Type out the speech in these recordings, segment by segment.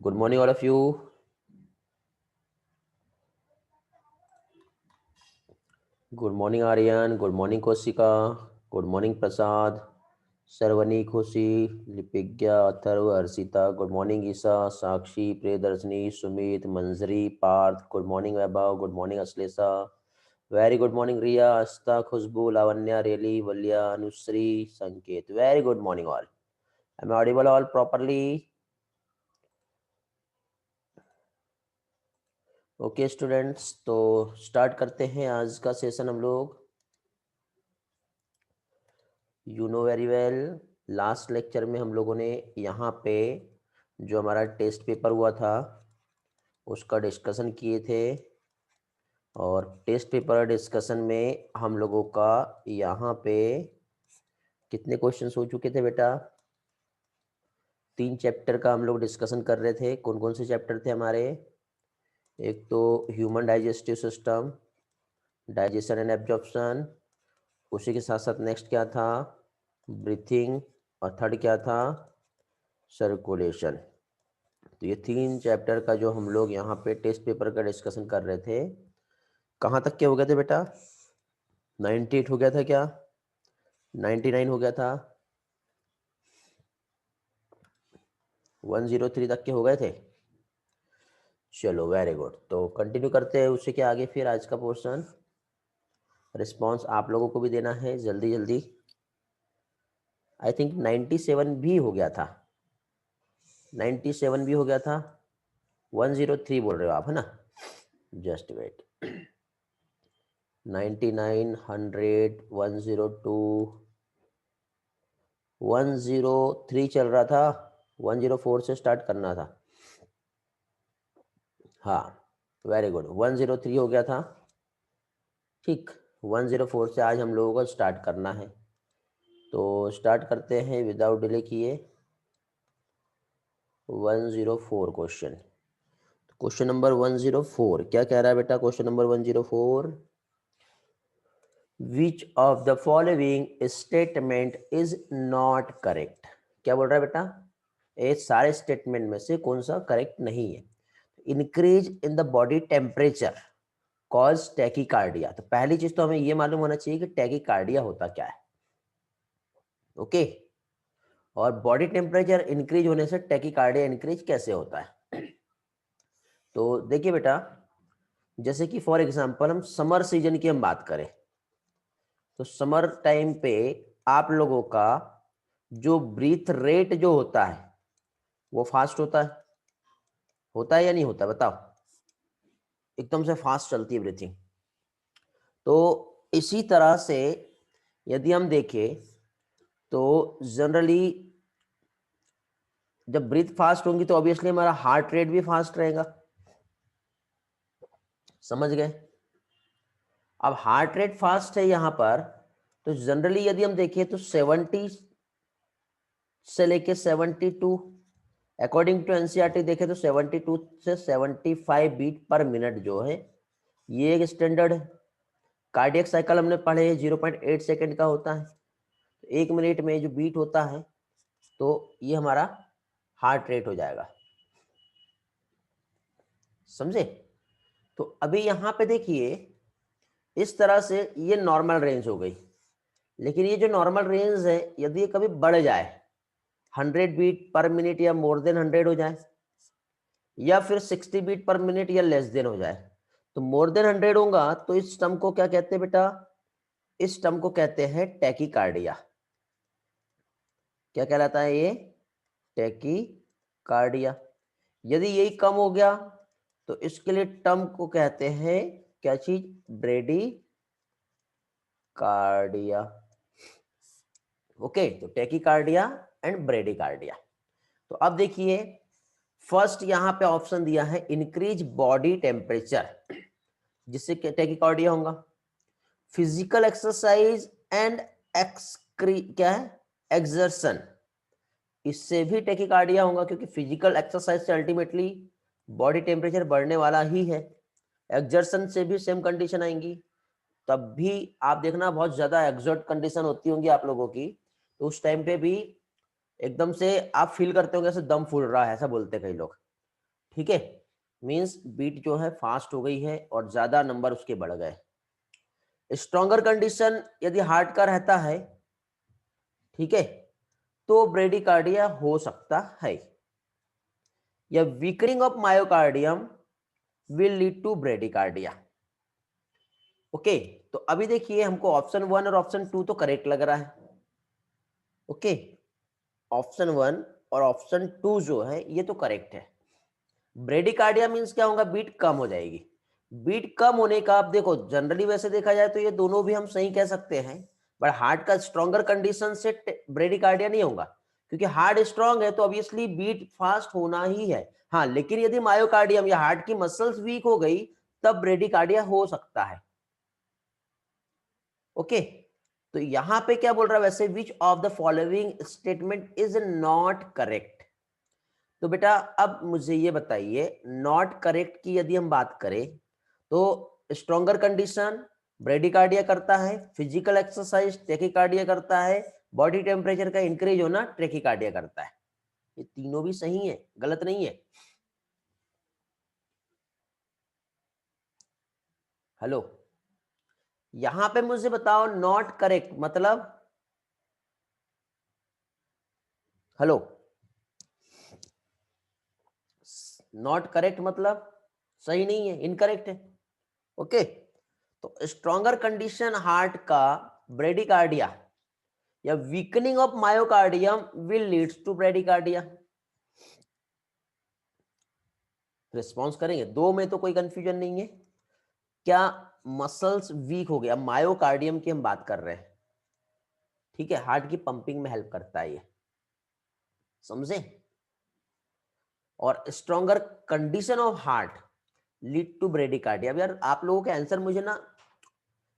Good morning, all of you. Good morning, Aryan. Good morning, Kosika. Good morning, Prasad. Sarvani, Khushi, Lipigya, Atharv, Arshita. Good morning, Isa, Sakshi, Priyadarshini, Sumit, Manzari, Parth. Good morning, Vaibhav. Good morning, Aslesa. Very good morning, Riya, Asta, Khushbu, Lavanya, Really, Valya, Anusri, Sanket. Very good morning, all. Am I audible all properly? Okay students, तो start करते हैं आज का session हम लोग। You know very well, last lecture में हम लोगों ने यहाँ पे जो हमारा टेस्ट पेपर हुआ था उसका डिस्कशन किए थे, और टेस्ट पेपर डिस्कशन में हम लोगों का यहाँ पे कितने क्वेश्चंस हो चुके थे बेटा? 3 चैप्टर का हम लोग डिस्कशन कर रहे थे। कौन कौन से चैप्टर थे हमारे? एक तो human digestive system, digestion and absorption, उसी के साथ साथ नेक्स्ट क्या था? ब्रीथिंग, और थर्ड क्या था? सर्कुलेशन। तो ये 3 चैप्टर का जो हम लोग यहाँ पे टेस्ट पेपर का डिस्कशन कर रहे थे, कहाँ तक के हो गए थे बेटा? 98 हो गया था क्या? 99 हो गया था? 103 तक के हो गए थे? चलो वेरी गुड। तो कंटिन्यू करते हैं उससे के आगे फिर आज का पोर्शन। रिस्पॉन्स आप लोगों को भी देना है जल्दी जल्दी। आई थिंक 97 भी हो गया था, 97 भी हो गया था। 103 बोल रहे हो आप, है ना? Just wait. 99, 100, 102, 103 चल रहा था। 104 से स्टार्ट करना था। हाँ, वेरी गुड। 103 हो गया था, ठीक। 104 से आज हम लोगों को स्टार्ट करना है, तो स्टार्ट करते हैं विदाउट डिले किए। 104 क्वेश्चन। क्वेश्चन नंबर 104 क्या कह रहा है बेटा? Question number 104, which of the following statement is not correct? क्या बोल रहा है बेटा? ये सारे स्टेटमेंट में से कौन सा करेक्ट नहीं है? Increase in the body temperature cause tachycardia. तो पहली चीज तो हमें ये मालूम होना चाहिए कि टैकीकार्डिया होता क्या है। ओके, और बॉडी टेम्परेचर इंक्रीज होने से टैकीकार्डिया इंक्रीज कैसे होता है? तो देखिए बेटा, जैसे कि फॉर एग्जांपल हम समर सीजन की हम बात करें, तो समर टाइम पे आप लोगों का जो ब्रीथ रेट जो होता है वो फास्ट होता है या नहीं होता? बताओ। एकदम से फास्ट चलती है ब्रीथिंग। तो इसी तरह से यदि हम देखें तो जनरली जब ब्रीथ फास्ट होंगी तो ऑब्वियसली हमारा हार्ट रेट भी फास्ट रहेगा। समझ गए? अब हार्ट रेट फास्ट है यहाँ पर, तो जनरली यदि हम देखें तो 70 से लेके 72, अकॉर्डिंग टू एनसीईआरटी देखें तो 72 से 75 बीट पर मिनट जो है ये एक स्टैंडर्ड है। कार्डियक साइकिल हमने पढ़े 0.8 सेकेंड का होता है, तो 1 मिनट में जो बीट होता है तो ये हमारा हार्ट रेट हो जाएगा। समझे? तो अभी यहाँ पे देखिए, इस तरह से ये नॉर्मल रेंज हो गई, लेकिन ये जो नॉर्मल रेंज है यदि ये कभी बढ़ जाए 100 बीट पर मिनट या मोर देन 100 हो जाए, या फिर 60 बीट पर मिनट या लेस देन हो जाए, तो मोर देन 100 होगा तो इस टर्म को क्या कहते हैं बेटा? इस टर्म को कहते हैं टैकीकार्डिया। क्या कहलाता है ये? टैकीकार्डिया। यदि यही कम हो गया तो इसके लिए टर्म को कहते हैं क्या चीज? Bradycardia. ओके, तो टैकीकार्डिया एंड ब्रेडिकार्डिया। तो अब देखिए, फर्स्ट यहां पे ऑप्शन दिया है इंक्रीज बॉडी टेम्परेचर, जिससे टैकीकार्डिया होगा। फिजिकल एक्सरसाइज एंड क्या है? एक्सर्शन, इससे भी टैकीकार्डिया होगा, क्योंकि फिजिकल एक्सरसाइज से अल्टीमेटली बॉडी टेम्परेचर बढ़ने वाला ही है। एक्सर्शन से भी सेम कंडीशन आएंगी, तब भी आप देखना बहुत ज्यादा एक्सर्ट कंडीशन होती होंगी आप लोगों की, तो उस टाइम पे भी एकदम से आप फील करते होंगे ऐसे दम फूल रहा है, ऐसा बोलते कई लोग। ठीक है, मींस बीट जो है फास्ट हो गई है और ज्यादा नंबर उसके बढ़ गए। स्ट्रॉन्गर कंडीशन यदि हार्ट का रहता है, ठीक है, तो ब्रेडिकार्डिया हो सकता है, या weakening of myocardium will lead to bradycardia. Okay, तो अभी देखिए हमको ऑप्शन 1 और ऑप्शन 2 तो करेक्ट लग रहा है। ओके, ऑप्शन 1 और ऑप्शन 2 जो है ये तो करेक्ट है। ब्रेडिकार्डिया मींस क्या होगा, बीट कम हो जाएगी। बीट कम होने का, आप देखो जनरली वैसे देखा जाए तो ये दोनों भी हम सही कह सकते हैं, बट हार्ट का स्ट्रॉन्गर कंडीशन से ब्रेडिकार्डिया नहीं होगा, क्योंकि हार्ट स्ट्रांग है तो ऑब्वियसली बीट फास्ट होना ही है। हाँ, लेकिन यदि मायोकार्डियम या हार्ट की मसल्स वीक हो गई तब ब्रेडिकार्डिया हो सकता है। ओके, तो यहां पे क्या बोल रहा है वैसे, विच of the following statement is not correct. तो बेटा अब मुझे ये बताइए, नॉट करेक्ट की यदि हम बात करें तो स्ट्रॉन्गर कंडीशन ब्रेडिकार्डिया करता है, फिजिकल एक्सरसाइज टेकिकार्डिया करता है, बॉडी टेम्परेचर का इंक्रीज होना ट्रेकिकार्डिया करता है। ये तीनों भी सही है, गलत नहीं है। हेलो, यहां पे मुझे बताओ नॉट करेक्ट मतलब, हेलो, नॉट करेक्ट मतलब सही नहीं है, इनकरेक्ट है। ओके, तो स्ट्रॉन्गर कंडीशन हार्ट का ब्रेडिकार्डिया या weakening of myocardium will leads to bradycardia. Response करेंगे, दो में तो कोई कंफ्यूजन नहीं है। क्या मसल्स वीक हो गया, मायोकार्डियम की हम बात कर रहे हैं, ठीक है, हार्ट की पंपिंग में हेल्प करता है ये, समझे। और stronger condition of heart lead to bradycardia. अब यार आप लोगों के आंसर मुझे ना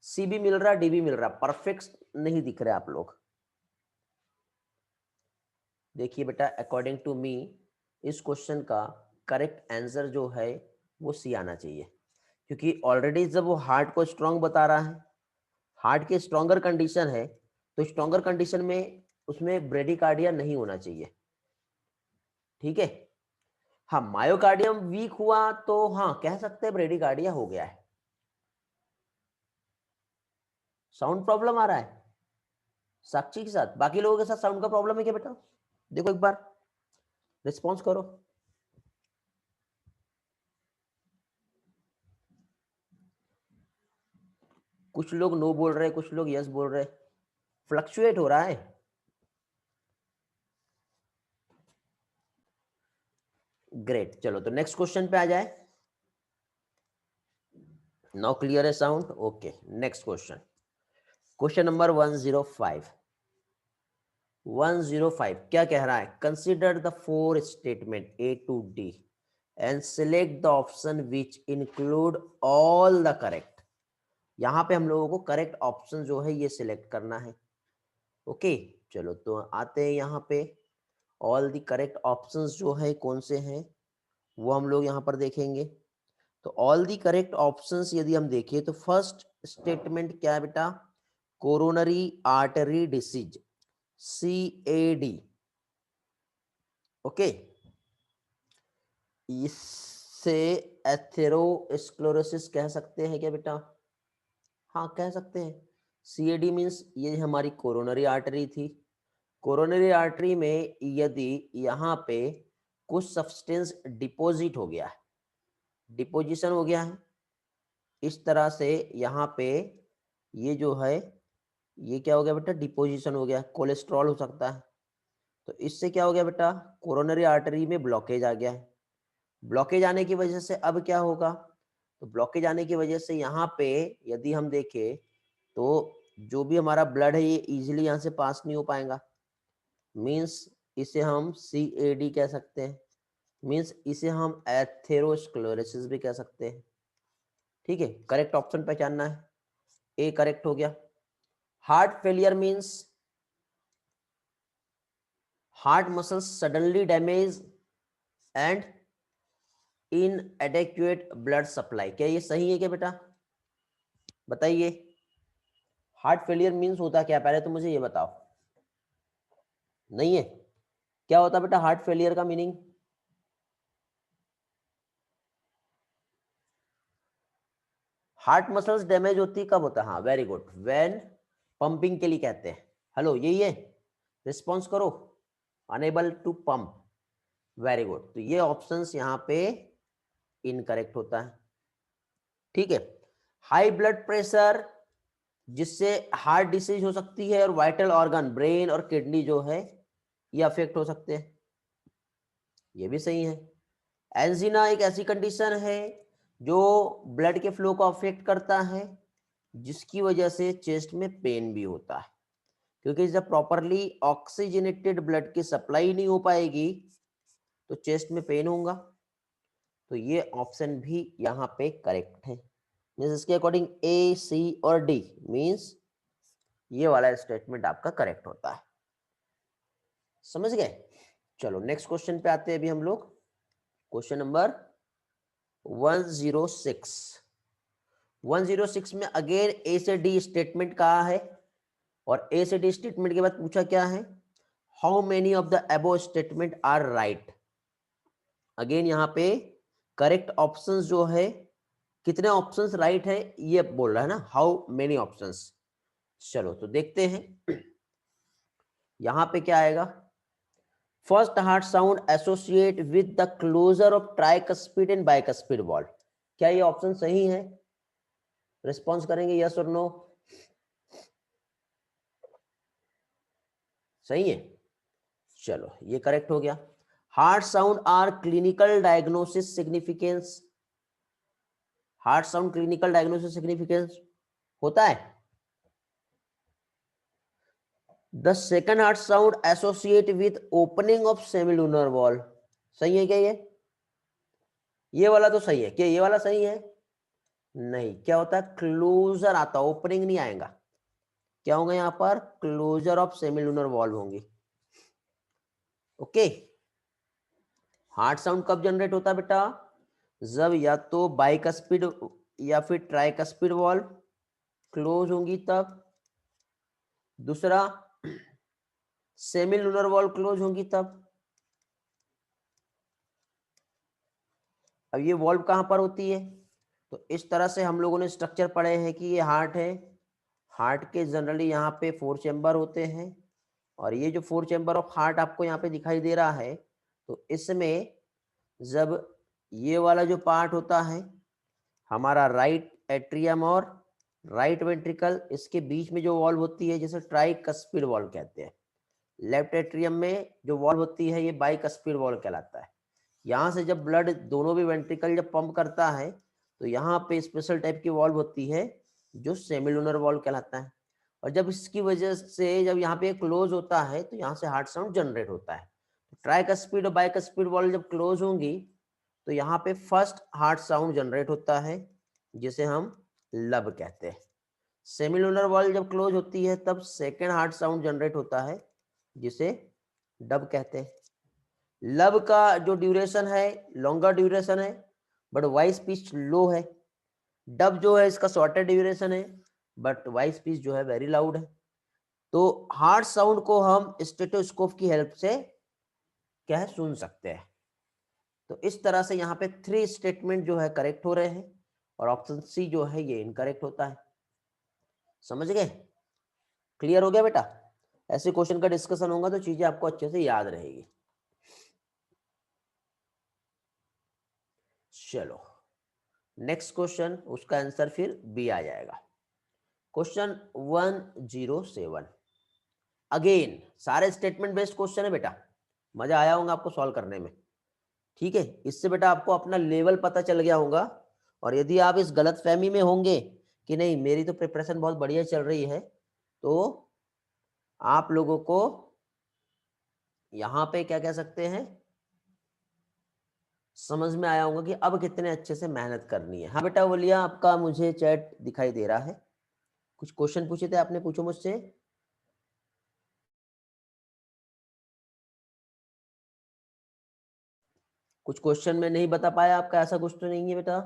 सी भी मिल रहा, डी भी मिल रहा, परफेक्ट नहीं दिख रहे आप लोग। देखिए बेटा, अकॉर्डिंग टू मी इस क्वेश्चन का करेक्ट आंसर जो है वो सी आना चाहिए, क्योंकि ऑलरेडी जब वो हार्ट को स्ट्रांग बता रहा है, हार्ट की स्ट्रॉन्गर कंडीशन है, तो स्ट्रॉन्गर कंडीशन में उसमें ब्रेडिकार्डिया नहीं होना चाहिए, ठीक है। हाँ, मायोकार्डियम वीक हुआ तो हाँ कह सकते हैं ब्रेडिकार्डिया हो गया है। साउंड प्रॉब्लम आ रहा है साक्षी के साथ, बाकी लोगों के साथ साउंड का प्रॉब्लम है क्या बेटा? देखो एक बार रिस्पॉन्स करो। कुछ लोग नो बोल रहे हैं, कुछ लोग यस बोल रहे हैं, फ्लक्चुएट हो रहा है। ग्रेट, चलो तो नेक्स्ट क्वेश्चन पे आ जाए। नाउ क्लियर है sound? Okay, next question, question number 105। 105 क्या कह रहा है, consider the four statement A to D and select the option which include all the correct. यहां पे हम लोगों को करेक्ट ऑप्शन जो है ये सिलेक्ट करना है। ओके, चलो तो आते हैं यहाँ पे, ऑल द करेक्ट ऑप्शंस जो है कौन से हैं वो हम लोग यहाँ पर देखेंगे। तो ऑल दी करेक्ट ऑप्शंस यदि हम देखें तो फर्स्ट स्टेटमेंट क्या है बेटा, coronary artery disease, CAD। Okay, इससे एथेरोस्क्लेरोसिस कह सकते हैं क्या बेटा? हाँ कह सकते हैं। CAD मीन्स ये हमारी कोरोनरी आर्टरी थी, कोरोनरी आर्टरी में यदि यहाँ पे कुछ सब्सटेंस डिपॉजिट हो गया है, डिपोजिशन हो गया है, इस तरह से यहाँ पे ये जो है ये क्या हो गया बेटा, डिपोजिशन हो गया, कोलेस्ट्रॉल हो सकता है। तो इससे क्या हो गया बेटा, कोरोनरी आर्टरी में ब्लॉकेज आ गया है। ब्लॉकेज आने की वजह से अब क्या होगा, तो ब्लॉकेज आने की वजह से यहाँ पे यदि हम देखें तो जो भी हमारा ब्लड है ये इजीली यहाँ से पास नहीं हो पाएगा, मींस इसे हम CAD कह सकते हैं, मींस इसे हम एथेरोस्क्लेरोसिस भी कह सकते हैं। ठीक है, करेक्ट ऑप्शन पहचानना है, ए करेक्ट हो गया। Heart failure means heart muscles suddenly damage and inadequate blood supply, क्या ये सही है क्या बेटा? बताइए, हार्ट फेलियर मींस होता क्या, पहले तो मुझे ये बताओ। नहीं है, क्या होता बेटा हार्ट फेलियर का मीनिंग? हार्ट मसल्स डैमेज होती कब होता है? हाँ वेरी गुड, व्हेन पंपिंग के लिए कहते हैं। हेलो यही है, रिस्पॉन्स करो, unable to pump, very good. तो ये ऑप्शंस यहाँ पे इनकरेक्ट होता है, ठीक है। हाई ब्लड प्रेशर जिससे हार्ट डिसीज हो सकती है और वाइटल ऑर्गन ब्रेन और किडनी जो है ये अफेक्ट हो सकते हैं, ये भी सही है। एंजीना एक ऐसी कंडीशन है जो ब्लड के फ्लो को अफेक्ट करता है, जिसकी वजह से चेस्ट में पेन भी होता है, क्योंकि जब प्रॉपरली ऑक्सीजनेटेड ब्लड की सप्लाई नहीं हो पाएगी तो चेस्ट में पेन होगा। तो ये ऑप्शन भी यहाँ पे करेक्ट है, मीन्स इसके अकॉर्डिंग ए सी और डी मीन्स ये वाला स्टेटमेंट आपका करेक्ट होता है। समझ गए? चलो नेक्स्ट क्वेश्चन पे आते हैं अभी हम लोग। Question number 106। 106 में अगेन ए से डी स्टेटमेंट कहा है और ए से डी स्टेटमेंट के बाद पूछा क्या है, how many of the above statement are right. Again यहाँ पे करेक्ट ऑप्शंस जो है, कितने ऑप्शंस राइट है ये बोल रहा है ना, हाउ मेनी ऑप्शंस। चलो तो देखते हैं यहां पे क्या आएगा। First heart sound associate with the closure of tricuspid and bicuspid valve, क्या ये ऑप्शन सही है? रिस्पॉन्स करेंगे यस और नो। सही है, चलो ये करेक्ट हो गया। Heart sound are clinical diagnosis significance, heart sound clinical diagnosis significance होता है। The second heart sound associate with opening of semilunar wall, सही है क्या ये वाला तो सही है क्या? ये वाला सही है? नहीं, क्या होता है, क्लोजर आता, ओपनिंग नहीं आएगा। क्या होगा यहां पर, क्लोजर ऑफ सेमिलुनर वॉल्व होंगी। ओके, हार्ट साउंड कब जनरेट होता है बेटा, जब या तो बाइकस्पिड या फिर ट्राइकस्पिड वॉल्व क्लोज होंगी तब, दूसरा सेमिलुनर वॉल्व क्लोज होंगी तब। अब ये वॉल्व कहां पर होती है, तो इस तरह से हम लोगों ने स्ट्रक्चर पढ़े हैं कि ये हार्ट है, हार्ट के जनरली यहाँ पे 4 चेंबर होते हैं और ये जो 4 चेंबर ऑफ हार्ट आपको यहाँ पे दिखाई दे रहा है, तो इसमें जब ये वाला जो पार्ट होता है हमारा राइट एट्रियम और राइट वेंट्रिकल, इसके बीच में जो वॉल्व होती है जिसे ट्राइकस्पिड वॉल्व कहते हैं। लेफ्ट एट्रियम में जो वॉल्व होती है ये बाइकस्पिड वॉल्व कहलाता है। यहाँ से जब ब्लड दोनों भी वेंट्रिकल जब पंप करता है तो यहाँ पे स्पेशल टाइप की वॉल्व होती है जो सेमिलुनर वॉल्व कहलाता है, और जब इसकी वजह से जब यहाँ पे क्लोज होता है तो यहाँ से हार्ट साउंड जनरेट होता है। ट्राइकस्पिड और बाइकस्पिड वॉल्व जब क्लोज होंगी तो यहाँ पे फर्स्ट हार्ट साउंड जनरेट होता है जिसे हम लब कहते हैं। सेमिलुनर वॉल्व जब क्लोज होती है तब सेकेंड हार्ट साउंड जनरेट होता है जिसे डब कहते हैं। लब का जो ड्यूरेशन है लॉन्गर ड्यूरेशन है बट वॉइस पिच लो है, डब जो है इसका शॉर्टर ड्यूरेशन है बट वॉइस पिच जो है वेरी लाउड है। तो हार्ट साउंड को हम स्टेथोस्कोप की हेल्प से क्या है सुन सकते हैं। तो इस तरह से यहाँ पे 3 स्टेटमेंट जो है करेक्ट हो रहे हैं और ऑप्शन सी जो है ये इनकरेक्ट होता है। समझ गए? क्लियर हो गया बेटा? ऐसे क्वेश्चन का डिस्कशन होगा तो चीजें आपको अच्छे से याद रहेगी। चलो नेक्स्ट क्वेश्चन, उसका आंसर फिर बी आ जाएगा। क्वेश्चन 107। अगेन सारे स्टेटमेंट बेस्ड क्वेश्चन है बेटा, मजा आया होगा आपको सॉल्व करने में, ठीक है। इससे बेटा आपको अपना लेवल पता चल गया होगा, और यदि आप इस गलत फहमी में होंगे कि नहीं मेरी तो प्रिपरेशन बहुत बढ़िया चल रही है, तो आप लोगों को यहां पे क्या कह सकते हैं, समझ में आया होगा कि अब कितने अच्छे से मेहनत करनी है। हाँ बेटा बोलिए, आपका मुझे चैट दिखाई दे रहा है। कुछ क्वेश्चन पूछे थे आपने, पूछो मुझसे। कुछ क्वेश्चन में नहीं बता पाया आपका, ऐसा कुछ तो नहीं है बेटा?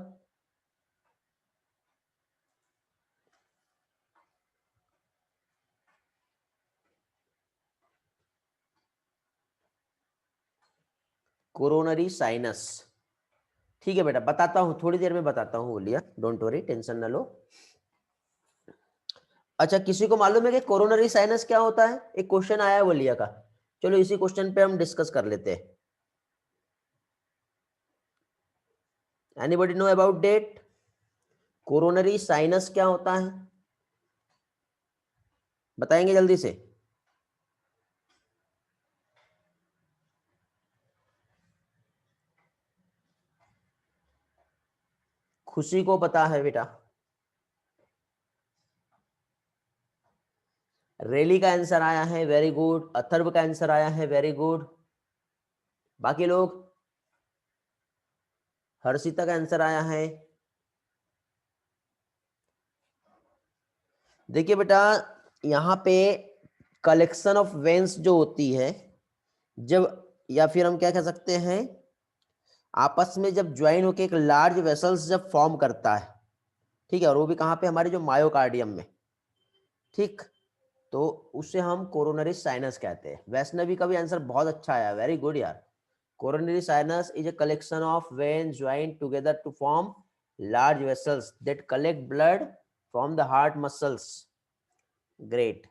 कोरोनरी साइनस, ठीक है बेटा, बताता हूँ, थोड़ी देर में बताता हूँ, बोलिए, डोंट वरी, टेंशन ना लो। अच्छा, किसी को मालूम है कि कोरोनरी साइनस क्या होता है? एक क्वेश्चन आया है बोलिया का, चलो इसी क्वेश्चन पे हम डिस्कस कर लेते हैं। Anybody know about that? Coronary sinus क्या होता है, बताएंगे जल्दी से? खुशी को पता है बेटा, रेली का आंसर आया है, वेरी गुड। अथर्व का आंसर आया है, वेरी गुड। बाकी लोग? हर्षिता का आंसर आया है। देखिए बेटा, यहाँ पे कलेक्शन ऑफ वेन्स जो होती है, जब, या फिर हम क्या कह सकते हैं, आपस में जब ज्वाइन होकर एक लार्ज वेसल्स जब फॉर्म करता है, ठीक है, और वो भी कहाँ पे, हमारे जो मायोकार्डियम में, ठीक, तो उसे हम कोरोनरी साइनस कहते हैं। वैष्णवी का भी आंसर बहुत अच्छा आया, वेरी गुड यार। Coronary sinus is a collection of veins joined together to form large vessels that collect blood from the heart muscles. Great.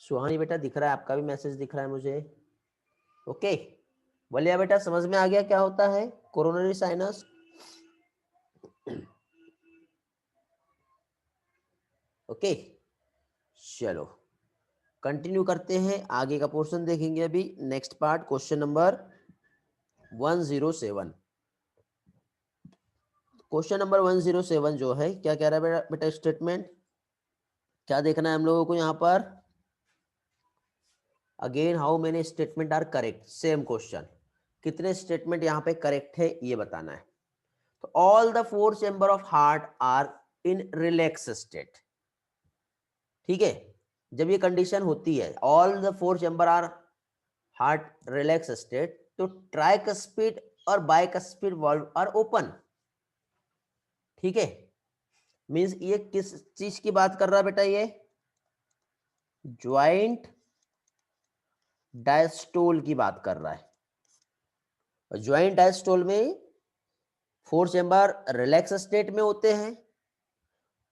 सुहानी बेटा, दिख रहा है आपका भी मैसेज, दिख रहा है मुझे। ओके, बोलिए बेटा, समझ में आ गया क्या होता है कोरोनरी साइनस? ओके, चलो कंटिन्यू करते हैं, आगे का पोर्शन देखेंगे अभी। Next part, question number 107। Question number 107 जो है, क्या कह रहा है बेटा स्टेटमेंट? क्या देखना है हम लोगों को यहाँ पर? Again, how many statement are correct, same question, कितने स्टेटमेंट यहाँ पे करेक्ट है ये बताना है। तो all the four chamber of heart are in relax state, ठीक है, जब ये कंडीशन होती है, all the four chamber are heart relax state, तो ट्राइकस्पिड और बाइकस्पिड वाल्व आर ओपन, ठीक है। मींस ये किस चीज की बात कर रहा है बेटा? ये ज्वाइंट डायस्टोल की बात कर रहा है। और ज्वाइंट डायस्टोल में फोर चेंबर रिलैक्स स्टेट में होते हैं,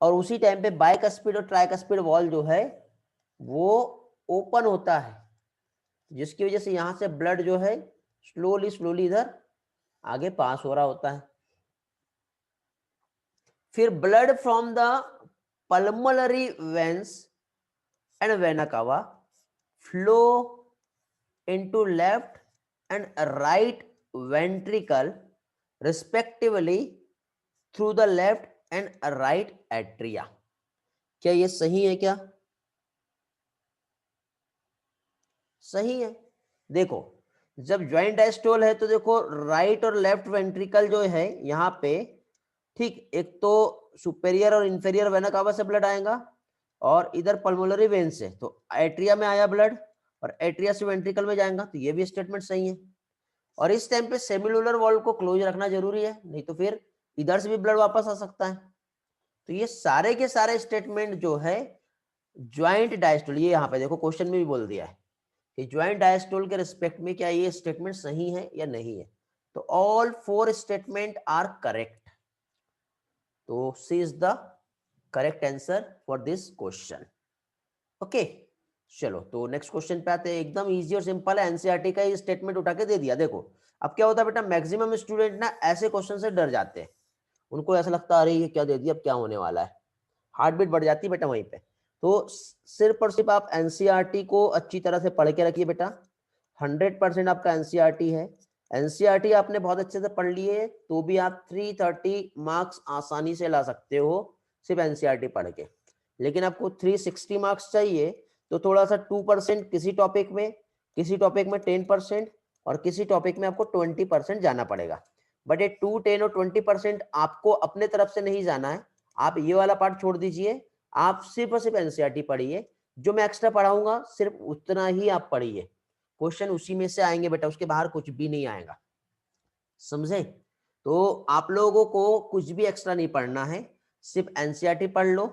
और उसी टाइम पे बाइकस्पिड और ट्राइकस्पिड वॉल्व जो है वो ओपन होता है, जिसकी वजह से यहां से ब्लड जो है स्लोली स्लोली इधर आगे पास हो रहा होता है। फिर blood from the pulmonary veins and vena cava flow into left and right ventricle respectively through the left and right atria. क्या ये सही है क्या? सही है। देखो, जब ज्वाइंट डायस्टोल है तो देखो राइट और लेफ्ट वेंट्रिकल जो है यहाँ पे, ठीक, एक तो सुपेरियर और इंफेरियर वेना कावा से ब्लड आएगा, और इधर पल्मोनरी वेन से, तो एट्रिया में आया ब्लड, और एट्रिया से वेंट्रिकल में जाएगा, तो ये भी स्टेटमेंट सही है। और इस टाइम पे सेमिलुलर वॉल्व को क्लोज रखना जरूरी है, नहीं तो फिर इधर से भी ब्लड वापस आ सकता है। तो ये सारे के सारे स्टेटमेंट जो है ज्वाइंट डायस्टोल, ये यहाँ पे देखो क्वेश्चन में भी बोल दिया है कि ज्वाइंट डायस्टोल के रिस्पेक्ट में क्या ये स्टेटमेंट सही है या नहीं है। तो all four statement are correct, तो C is the correct answer for this question. Okay, चलो तो नेक्स्ट क्वेश्चन पे आते हैं। एकदम इजी और सिंपल है, एनसीईआरटी का ये स्टेटमेंट उठा के दे दिया। देखो अब क्या होता है बेटा, मैक्सिमम स्टूडेंट ना ऐसे क्वेश्चन से डर जाते हैं, उनको ऐसा लगता है अरे ये क्या दे दिया, अब क्या होने वाला है, हार्ट बीट बढ़ जाती है बेटा वहीं पे। तो सिर्फ और सिर्फ आप एनसीईआरटी को अच्छी तरह से पढ़ के रखिए बेटा, 100% आपका एनसीईआरटी है। एनसीईआरटी आपने बहुत अच्छे से पढ़ लिए तो भी आप 330 मार्क्स आसानी से ला सकते हो सिर्फ एनसीईआरटी पढ़ के। लेकिन आपको 360 मार्क्स चाहिए तो थोड़ा सा 2% किसी टॉपिक में, किसी टॉपिक में 10%, और किसी टॉपिक में आपको 20% जाना पड़ेगा। बट ये 2, 10 और 20% आपको अपने तरफ से नहीं जाना है, आप ये वाला पार्ट छोड़ दीजिए, आप सिर्फ और सिर्फ एनसीईआरटी पढ़िए। जो मैं एक्स्ट्रा पढ़ाऊंगा सिर्फ उतना ही आप पढ़िए, क्वेश्चन उसी में से आएंगे बेटा, उसके बाहर कुछ भी नहीं आएगा, समझे? तो आप लोगों को कुछ भी एक्स्ट्रा नहीं पढ़ना है, सिर्फ एनसीईआरटी पढ़ लो,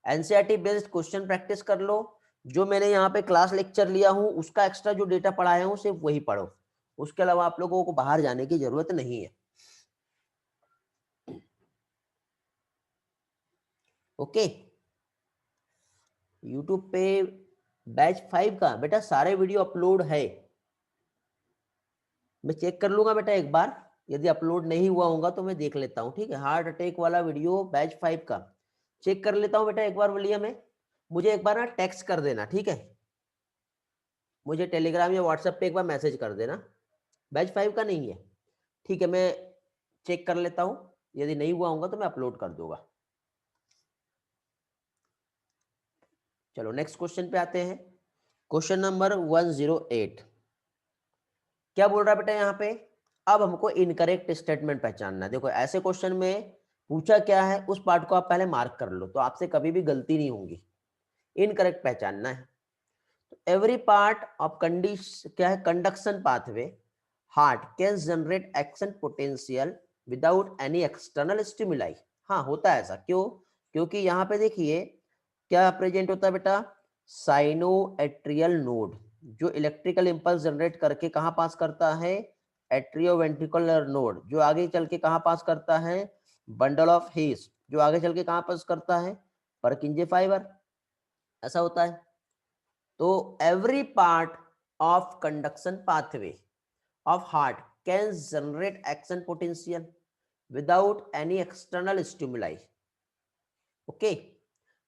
एनसीईआरटी बेस्ड क्वेश्चन प्रैक्टिस कर लो, जो मैंने यहाँ पे क्लास लेक्चर लिया हूँ उसका एक्स्ट्रा जो डेटा पढ़ाया हूँ सिर्फ वही पढ़ो, उसके अलावा आप लोगों को बाहर जाने की जरूरत नहीं है। ओके, यूट्यूब पे बैच 5 का बेटा सारे वीडियो अपलोड है, मैं चेक कर लूंगा बेटा एक बार, यदि अपलोड नहीं हुआ होगा तो मैं देख लेता हूँ, ठीक है। हार्ट अटैक वाला वीडियो बैच 5 का चेक कर लेता हूँ बेटा एक बार, बोलिए मैं, मुझे एक बार ना टेक्स्ट कर देना, ठीक है, मुझे टेलीग्राम या व्हाट्सएप पे एक बार मैसेज कर देना। बैच 5 का नहीं है, ठीक है, मैं चेक कर लेता हूँ, यदि नहीं हुआ होगा तो मैं अपलोड कर दूंगा। चलो नेक्स्ट क्वेश्चन पे आते हैं, क्वेश्चन नंबर 108। क्या बोल रहा है बेटा यहाँ पे, अब हमको इनकरेक्ट स्टेटमेंट पहचानना है। देखो ऐसे क्वेश्चन में पूछा क्या है उस पार्ट को आप पहले मार्क कर लो, तो आपसे कभी भी गलती नहीं होगी। इनकरेक्ट पहचानना है। एवरी पार्ट ऑफ कंडीशन क्या है, conduction pathway heart can generate action potential without any external stimuli. हाँ होता है ऐसा, क्यों, क्योंकि यहाँ पे देखिए क्या प्रेजेंट होता है बेटा, साइनोएट्रियल नोड जो इलेक्ट्रिकल इंपल्स जनरेट करके कहाँ पास करता है, एट्रियोवेंट्रिकुलर नोड जो आगे चल के कहाँ पास करता है, बंडल ऑफ हीस जो आगे चल के कहाँ पास करता है, परकिंजे फाइबर। ऐसा होता है। तो every part of conduction pathway of heart can generate action potential without any external stimuli. Okay,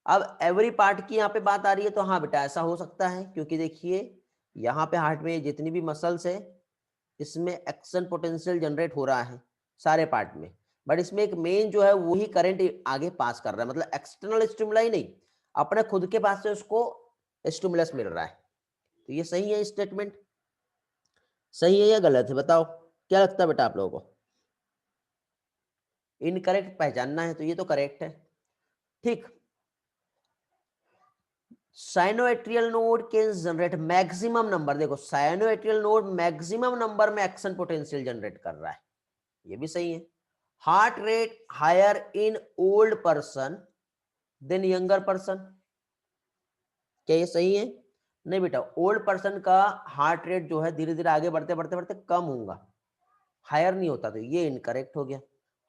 अब एवरी पार्ट की यहाँ पे बात आ रही है, तो हाँ बेटा ऐसा हो सकता है, क्योंकि देखिए यहाँ पे हार्ट में जितनी भी मसल्स है इसमें एक्शन पोटेंशियल जनरेट हो रहा है सारे पार्ट में, बट इसमें एक मेन जो है वही करंट आगे पास कर रहा है, मतलब एक्सटर्नल स्टिमुलाई नहीं, अपने खुद के पास से उसको स्टिमुलस मिल रहा है। तो ये सही है स्टेटमेंट, सही है या गलत है, बताओ क्या लगता है बेटा आप लोगों को। इनकरेक्ट पहचानना है, तो ये तो करेक्ट है, ठीक। Sinoatrial node can generate maximum number, देखो साइनोएट्रियल नोड मैक्सिमम नंबर में एक्शन पोटेंशियल जनरेट कर रहा है, ये भी सही है। Heart rate higher in old person than younger person, क्या ये सही है, नहीं बेटा, ओल्ड पर्सन का हार्ट रेट जो है धीरे धीरे आगे बढ़ते बढ़ते बढ़ते कम होगा, हायर नहीं होता, तो ये इनकरेक्ट हो गया।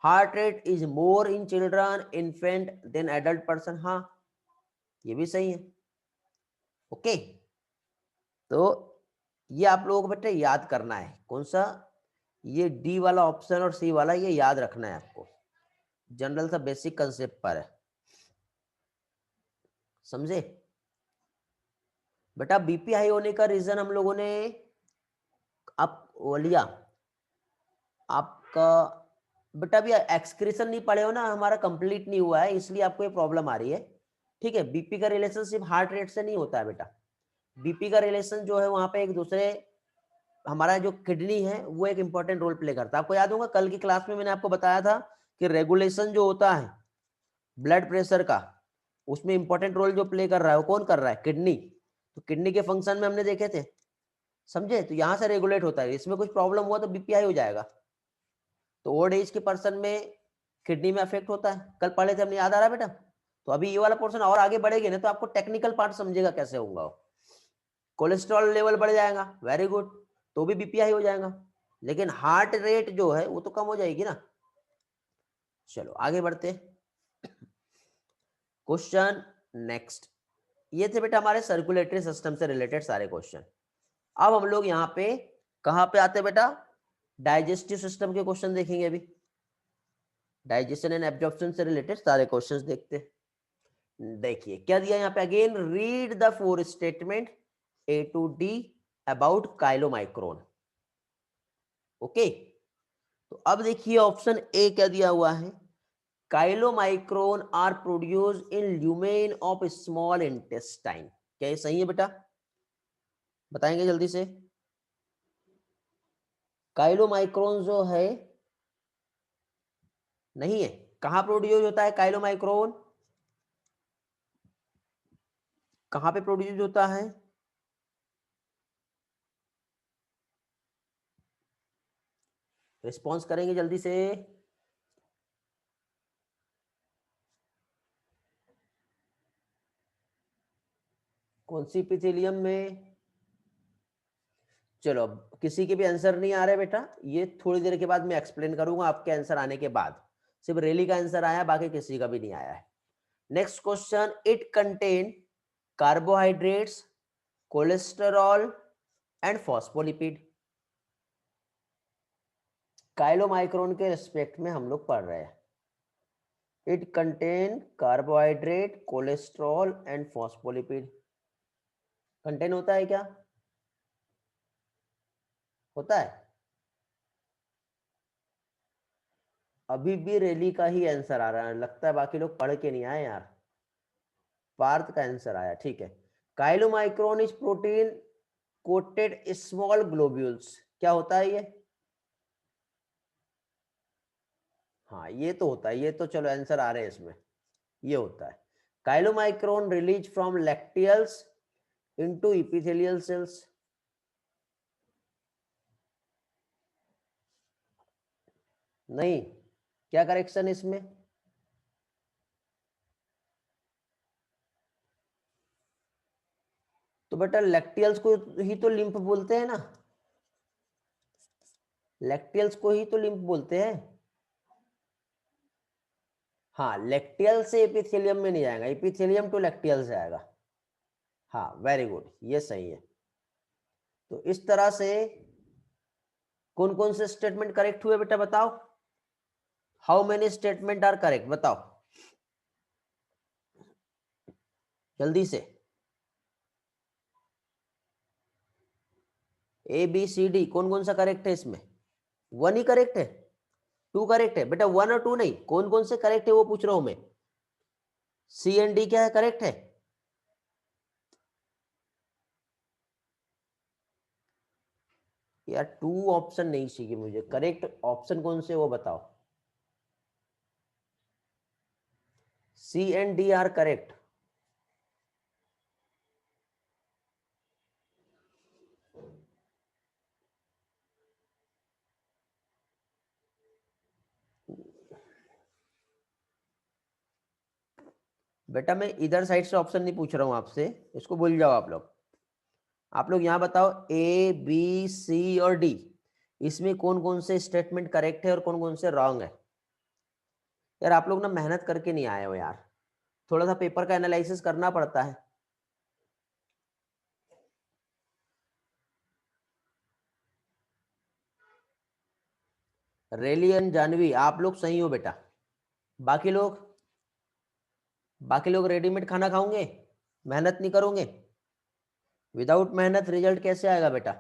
Heart rate is more in children infant than adult person, हाँ ये भी सही है। ओके, तो ये आप लोगों को बेटा याद करना है, कौन सा, ये डी वाला ऑप्शन और सी वाला, ये याद रखना है आपको, जनरल सा बेसिक कंसेप्ट पर है, समझे बेटा। बीपी हाई होने का रीजन हम लोगों ने आप वो लिया, आपका बेटा अभी एक्सक्रीशन नहीं पढ़े हो ना, हमारा कंप्लीट नहीं हुआ है इसलिए आपको ये प्रॉब्लम आ रही है, ठीक है। बीपी का रिलेशनशिप हार्ट रेट से नहीं होता है बेटा, बीपी का रिलेशन जो है वहां पे एक दूसरे, हमारा जो किडनी है वो एक इंपॉर्टेंट रोल प्ले करता है। आपको याद होगा कल की क्लास में मैंने आपको बताया था कि रेगुलेशन जो होता है ब्लड प्रेशर का, उसमें इंपॉर्टेंट रोल जो प्ले कर रहा है वो कौन कर रहा है, किडनी। तो किडनी के फंक्शन में हमने देखे थे, समझे, तो यहां से रेगुलेट होता है, इसमें कुछ प्रॉब्लम हुआ तो बीपी हाई हो जाएगा। तो ओल्ड एज के पर्सन में किडनी में अफेक्ट होता है, कल पढ़े थे हमने, याद आ रहा है बेटा। तो अभी ये वाला पोर्शन और आगे बढ़ेगी ना तो आपको टेक्निकल पार्ट समझेगा कैसे होगा। कोलेस्ट्रॉल लेवल बढ़ जाएगा, वेरी गुड, तो भी बीपी हाई हो जाएगा, लेकिन हार्ट रेट जो है वो तो कम हो जाएगी ना। चलो आगे बढ़ते, क्वेश्चन नेक्स्ट। ये थे बेटा हमारे सर्कुलेटरी सिस्टम से रिलेटेड सारे क्वेश्चन। अब हम लोग यहाँ पे कहाँ पे आते हैं बेटा, डाइजेस्टिव सिस्टम के क्वेश्चन देखेंगे अभी, डाइजेशन एंड एब्जॉर्प्शन से रिलेटेड सारे क्वेश्चंस देखते हैं। देखिए क्या दिया यहाँ पे, again read the four statement A to D about chylomicron. Okay, तो अब देखिए ऑप्शन ए क्या दिया हुआ है, chylomicron are produce in lumen of small intestine, क्या ये सही है बेटा, बताएंगे जल्दी से। काइलोमाइक्रोन जो है नहीं है, कहां प्रोड्यूस होता है काइलोमाइक्रोन, कहां पे प्रोड्यूस होता है, रिस्पॉन्स करेंगे जल्दी से। कौन सी इपिथेलियम में? चलो, अब किसी के भी आंसर नहीं आ रहे बेटा, ये थोड़ी देर के बाद मैं एक्सप्लेन करूंगा आपके आंसर आने के बाद। सिर्फ रेली का आंसर आया, बाकी किसी का भी नहीं आया है। Next question, it contain carbohydrates, cholesterol and phospholipid. Chylomicron के रिस्पेक्ट में हम लोग पढ़ रहे हैं। It contain carbohydrate, cholesterol and phospholipid. Contain होता है क्या? होता है? अभी भी रैली का ही आंसर आ रहा है, लगता है बाकी लोग पढ़ के नहीं आए यार। पार्थ का आंसर आया, ठीक है। Chylomicron is protein coated small globules. क्या होता है ये? हाँ, ये तो होता है, ये तो चलो आंसर आ रहे हैं इसमें, ये होता है। Chylomicron release from lacteals into epithelial cells. नहीं, क्या करेक्शन इसमें? तो बेटा लैक्टियल्स को ही तो लिम्फ बोलते हैं ना, लैक्टियल्स को ही तो लिम्फ बोलते हैं। हाँ, लैक्टियल से एपिथेलियम में नहीं जाएगा, एपिथेलियम टू लैक्टियल से आएगा। हाँ, वेरी गुड, ये सही है। तो इस तरह से कौन कौन से स्टेटमेंट करेक्ट हुए बेटा बताओ? How many statement are correct बताओ जल्दी से। ए बी सी डी कौन कौन सा करेक्ट है इसमें? वन ही करेक्ट है? टू करेक्ट है बेटा? वन और टू नहीं, कौन कौन से करेक्ट है वो पूछ रहा हूं मैं। सी एंड डी क्या है, करेक्ट है? यार टू ऑप्शन नहीं चाहिए मुझे, करेक्ट ऑप्शन कौन से वो बताओ। सी एंड डी आर करेक्ट। बेटा मैं इधर साइड से ऑप्शन नहीं पूछ रहा हूं आपसे, इसको भूल जाओ आप लोग। आप लोग यहां बताओ ए बी सी और डी, इसमें कौन कौन से स्टेटमेंट करेक्ट है और कौन कौन से रॉन्ग है। यार आप लोग ना मेहनत करके नहीं आए हो यार, थोड़ा सा पेपर का एनालिसिस करना पड़ता है। रेलियन जानवी आप लोग सही हो बेटा, बाकी लोग, बाकी लोग रेडीमेड खाना खाओगे, मेहनत नहीं करोगे। विदाउट मेहनत रिजल्ट कैसे आएगा बेटा?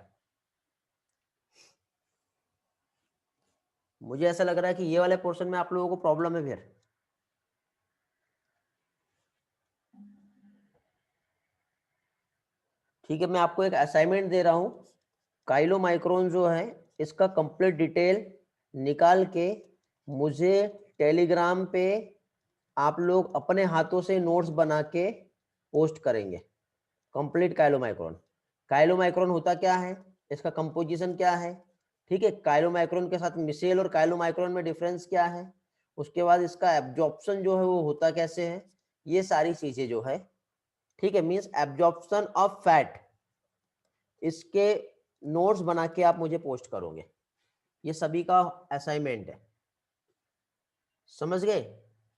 मुझे ऐसा लग रहा है कि ये वाले पोर्शन में आप लोगों को प्रॉब्लम है फिर। ठीक है, मैं आपको एक असाइनमेंट दे रहा हूं, काइलोमाइक्रोन जो है इसका कंप्लीट डिटेल निकाल के मुझे टेलीग्राम पे आप लोग अपने हाथों से नोट्स बना के पोस्ट करेंगे। कंप्लीट काइलोमाइक्रोन, काइलोमाइक्रोन होता क्या है, इसका कंपोजिशन क्या है, ठीक है, काइलोमाइक्रोन के साथ मिसेल और काइलोमाइक्रोन में डिफरेंस क्या है, उसके बाद इसका एब्जॉर्प्शन जो है वो होता कैसे है, ये सारी चीजें जो है, ठीक है, मींस एब्जॉर्प्शन ऑफ फैट, इसके नोट्स बना के आप मुझे पोस्ट करोगे। ये सभी का असाइनमेंट है, समझ गए?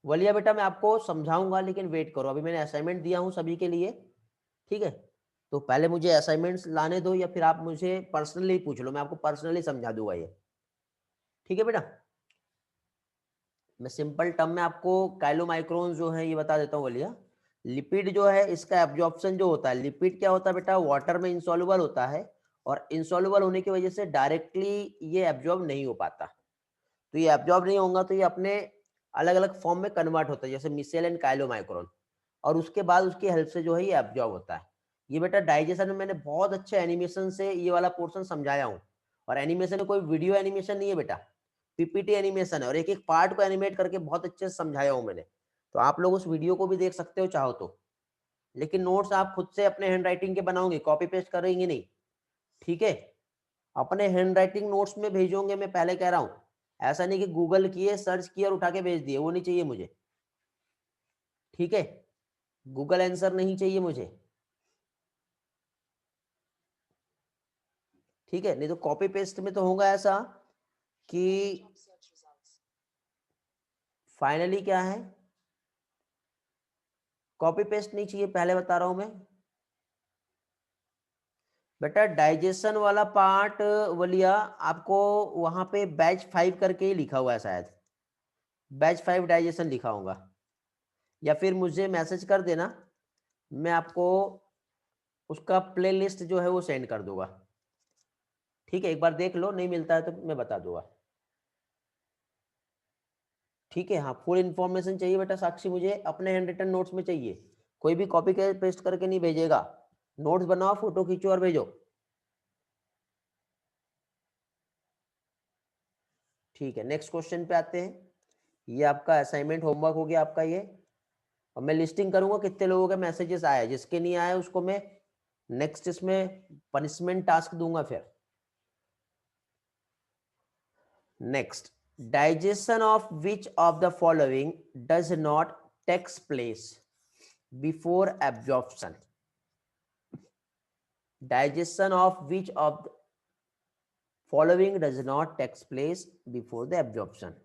वलिया बेटा मैं आपको समझाऊंगा, लेकिन वेट करो, अभी मैंने असाइनमेंट दिया हूं सभी के लिए, ठीक है। तो पहले मुझे असाइनमेंट्स लाने दो, या फिर आप मुझे पर्सनली पूछ लो, मैं आपको पर्सनली समझा दूंगा ये, ठीक है बेटा। मैं सिंपल टर्म में आपको काइलोमाइक्रोन जो है ये बता देता हूँ वलिया। लिपिड जो है इसका एब्जॉर्प्शन जो होता है, लिपिड क्या होता है बेटा, वाटर में इंसॉल्युबल होता है, और इंसॉल्युबल होने की वजह से डायरेक्टली ये एब्जॉर्ब नहीं हो पाता। तो ये एब्जॉर्ब नहीं होगा तो ये अपने अलग अलग फॉर्म में कन्वर्ट होता है, जैसे मिसेल एंड काइलोमाइक्रोन, और उसके बाद उसकी हेल्प से जो है ये एब्जॉर्ब होता है। ये बेटा डाइजेशन में मैंने बहुत अच्छे एनिमेशन से ये वाला पोर्शन समझाया हूँ, और एनिमेशन में कोई वीडियो एनिमेशन नहीं है बेटा, पीपीटी एनिमेशन है, और एक एक पार्ट को एनिमेट करके बहुत अच्छे से समझाया हूँ मैंने। तो आप लोग उस वीडियो को भी देख सकते हो चाहो तो, लेकिन नोट्स आप खुद से अपने हैंड राइटिंग के बनाओगे, कॉपी पेस्ट करेंगे नहीं, ठीक है। अपने हैंड राइटिंग नोट्स में भेजोगे, मैं पहले कह रहा हूँ, ऐसा नहीं कि गूगल किए सर्च किए और उठा के भेज दिए, वो नहीं चाहिए मुझे, ठीक है। गूगल आंसर नहीं चाहिए मुझे, ठीक है, नहीं तो कॉपी पेस्ट में तो होगा ऐसा कि फाइनली क्या है, कॉपी पेस्ट नहीं चाहिए, पहले बता रहा हूं मैं बेटा। डाइजेशन वाला पार्ट बोलिया आपको वहां पे बैच 5 करके ही लिखा हुआ है शायद, बैच 5 डाइजेशन लिखा होगा, या फिर मुझे मैसेज कर देना, मैं आपको उसका प्लेलिस्ट जो है वो सेंड कर दूंगा। ठीक है, एक बार देख लो, नहीं मिलता है तो मैं बता दूंगा। ठीक है, हाँ फुल इन्फॉर्मेशन चाहिए बेटा साक्षी, मुझे अपने हैंड रिटन नोट्स में चाहिए, कोई भी कॉपी के पेस्ट करके नहीं भेजेगा, नोट्स बनाओ, फोटो खींचो और भेजो। ठीक है, नेक्स्ट क्वेश्चन पे आते हैं। ये आपका असाइनमेंट होमवर्क हो गया आपका ये, और मैं लिस्टिंग करूंगा कितने लोगों के मैसेजेस आए, जिसके नहीं आए उसको मैं नेक्स्ट इसमें पनिशमेंट टास्क दूंगा फिर। Next, digestion of which of the following does not takes place before absorption, digestion of which of the following does not takes place before the absorption.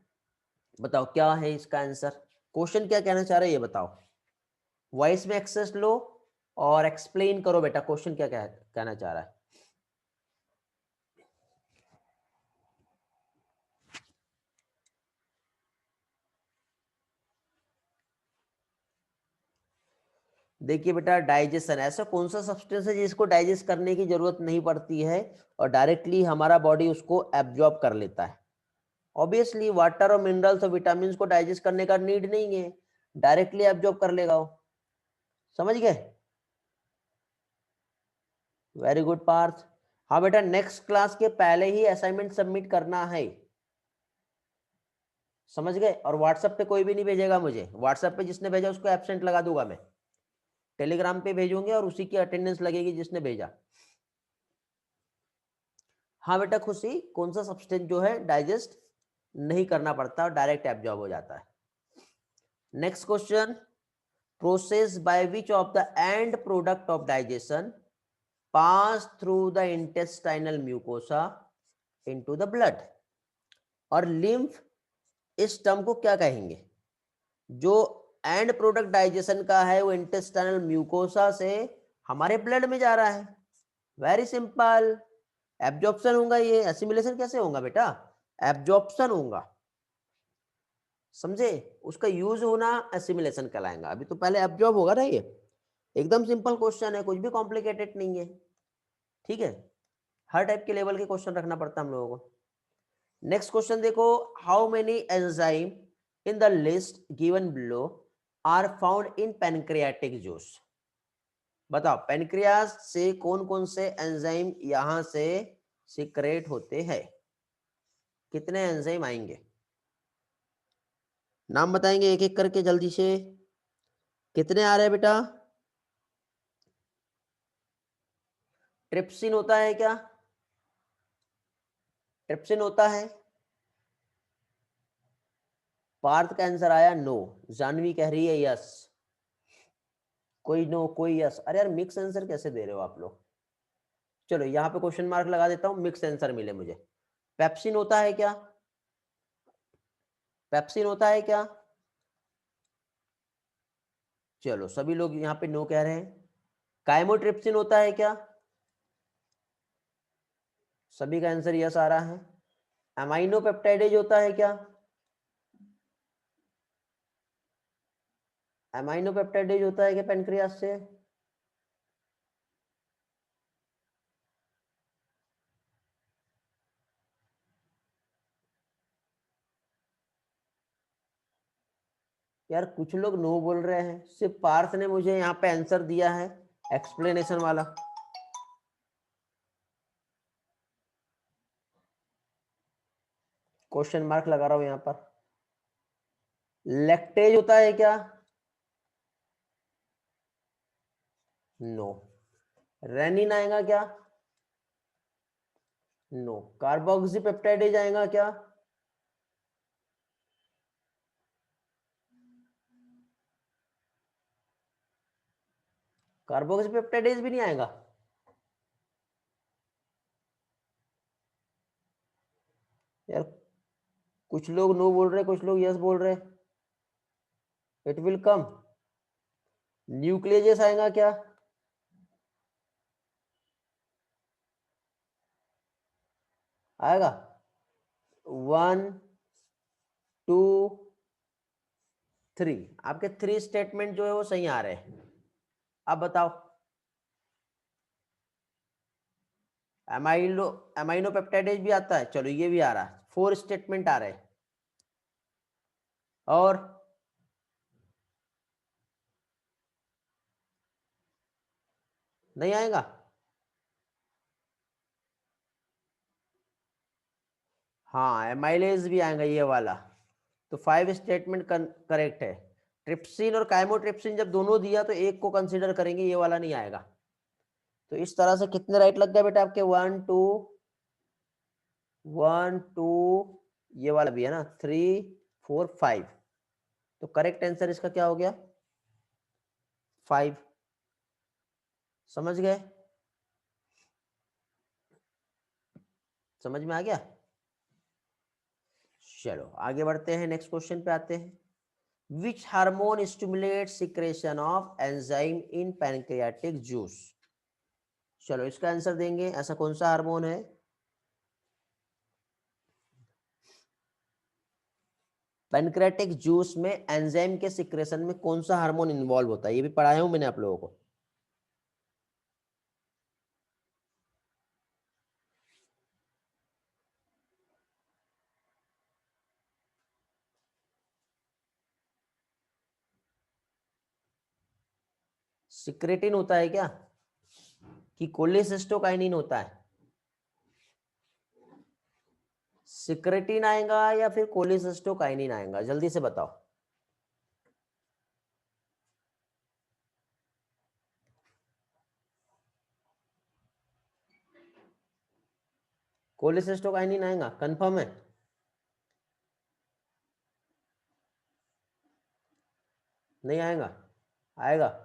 बताओ क्या है इसका आंसर, क्वेश्चन क्या कहना चाह रहे हैं ये बताओ, वॉइस में एक्सेस लो और एक्सप्लेन करो बेटा क्वेश्चन क्या कहना चाह रहा है। देखिए बेटा, डाइजेशन ऐसा कौन सा सब्सटेंस है जिसको डाइजेस्ट करने की जरूरत नहीं पड़ती है और डायरेक्टली हमारा बॉडी उसको एब्जॉर्ब कर लेता है। ऑब्वियसली वाटर और मिनरल्स और विटामिन को डाइजेस्ट करने का नीड नहीं है, डायरेक्टली एब्जॉर्ब कर लेगा वो। समझ गए, वेरी गुड पार्थ। हाँ बेटा, नेक्स्ट क्लास के पहले ही असाइनमेंट सबमिट करना है, समझ गए। और व्हाट्सएप पे कोई भी नहीं भेजेगा मुझे, व्हाट्सएप पे जिसने भेजा उसको एब्सेंट लगा दूंगा मैं, टेलीग्राम पे भेजूंगे और उसी की अटेंडेंस लगेगी जिसने भेजा। हाँ बेटा खुशी, कौन सा सब्सटेंस जो है डाइजेस्ट नहीं करना पड़ता और डायरेक्ट एब्जॉर्ब हो जाता है। Next question, process by which of the end product of digestion pass through the intestinal mucosa into the blood, और लिम्फ इस टर्म को क्या कहेंगे, जो एंड प्रोडक्ट डाइजेशन का है वो इंटेस्टाइनल म्यूकोसा से हमारे ब्लड में जा रहा है। वेरी सिंपल, एब्जॉर्प्शन होगा, ये एसिमिलेशन कैसे होगा बेटा, एब्जॉर्प्शन होगा, समझे, उसका यूज होना एसिमिलेशन कहलाएगा। अभी तो पहले एब्जॉर्ब होगा ना, ये एकदम सिंपल क्वेश्चन है, कुछ भी कॉम्प्लिकेटेड नहीं है। ठीक है, हर टाइप के लेवल के क्वेश्चन रखना पड़ता है हम लोगों को। नेक्स्ट क्वेश्चन देखो, how many enzyme in the list given below are found in pancreatic juice. बताओ पैनक्रियास से कौन कौन से एंजाइम यहां से सीक्रेट होते हैं, कितने एंजाइम आएंगे, नाम बताएंगे एक एक करके जल्दी से, कितने आ रहे हैं बेटा। ट्रिप्सिन होता है क्या, ट्रिप्सिन होता है, पार्थ का आंसर आया नो, जानवी कह रही है यस, कोई नो कोई यस। अरे यार मिक्स आंसर कैसे दे रहे हो आप लोग, चलो यहाँ पे क्वेश्चन मार्क लगा देता हूँ, मिक्स आंसर मिले मुझे। पेप्सिन होता है क्या, पेप्सिन होता है क्या, चलो सभी लोग यहाँ पे नो कह रहे हैं। काइमोट्रिप्सिन होता है क्या, सभी का आंसर यस आ रहा है। अमाइनो पेप्टाइडेज होता है क्या, अमाइनो पेप्टाइडेज होता है क्या पेनक्रियास से, यार कुछ लोग नो बोल रहे हैं, सिर्फ पार्थ ने मुझे यहाँ पे आंसर दिया है एक्सप्लेनेशन वाला। क्वेश्चन मार्क लगा रहा हूं यहाँ पर। लैक्टेज होता है क्या, नो। रेनिन आएगा क्या, नो। कार्बोक्सीपेप्टाइडेज आएगा क्या, कार्बोक्सीपेप्टाइडेज भी नहीं आएगा। कुछ लोग नो बोल रहे, कुछ लोग यस बोल रहे। It will come. न्यूक्लियस आएगा क्या? आएगा। 1 2 3, आपके 3 स्टेटमेंट जो है वो सही आ रहे हैं। अब बताओ। एमाइनो एमाइनो पेप्टाइडेज भी आता है, चलो ये भी आ रहा है, 4 स्टेटमेंट आ रहे हैं। और नहीं आएगा? हाँ, एमाइलेज भी आएगा ये वाला। तो 5 स्टेटमेंट करेक्ट है। ट्रिप्सिन और काइमोट्रिप्सिन जब दोनों दिया तो एक को कंसीडर करेंगे, ये वाला नहीं आएगा। तो इस तरह से कितने राइट लग गए बेटा आपके? 1 2 1 2, ये वाला भी है ना, 3 4 5। तो करेक्ट आंसर इसका क्या हो गया? 5। समझ गए? समझ में आ गया? चलो आगे बढ़ते हैं, नेक्स्ट क्वेश्चन पे आते हैं। Which hormone stimulate secretion of enzyme in pancreatic juice? चलो इसका आंसर देंगे, ऐसा कौन सा हार्मोन है? पैनक्रियाटिक जूस में एंजाइम के सिक्रेशन में कौन सा हार्मोन इन्वॉल्व होता है? ये भी पढ़ाया हूं मैंने आप लोगों को। सिक्रेटिन होता है क्या, कि कोलेसिस्टोकाइनिन होता है? सिक्रेटिन आएगा या फिर कोलेसिस्टोकाइनिन आएगा, जल्दी से बताओ। कोलेसिस्टोकाइनिन आएगा, कंफर्म है? नहीं आएगा? आएगा।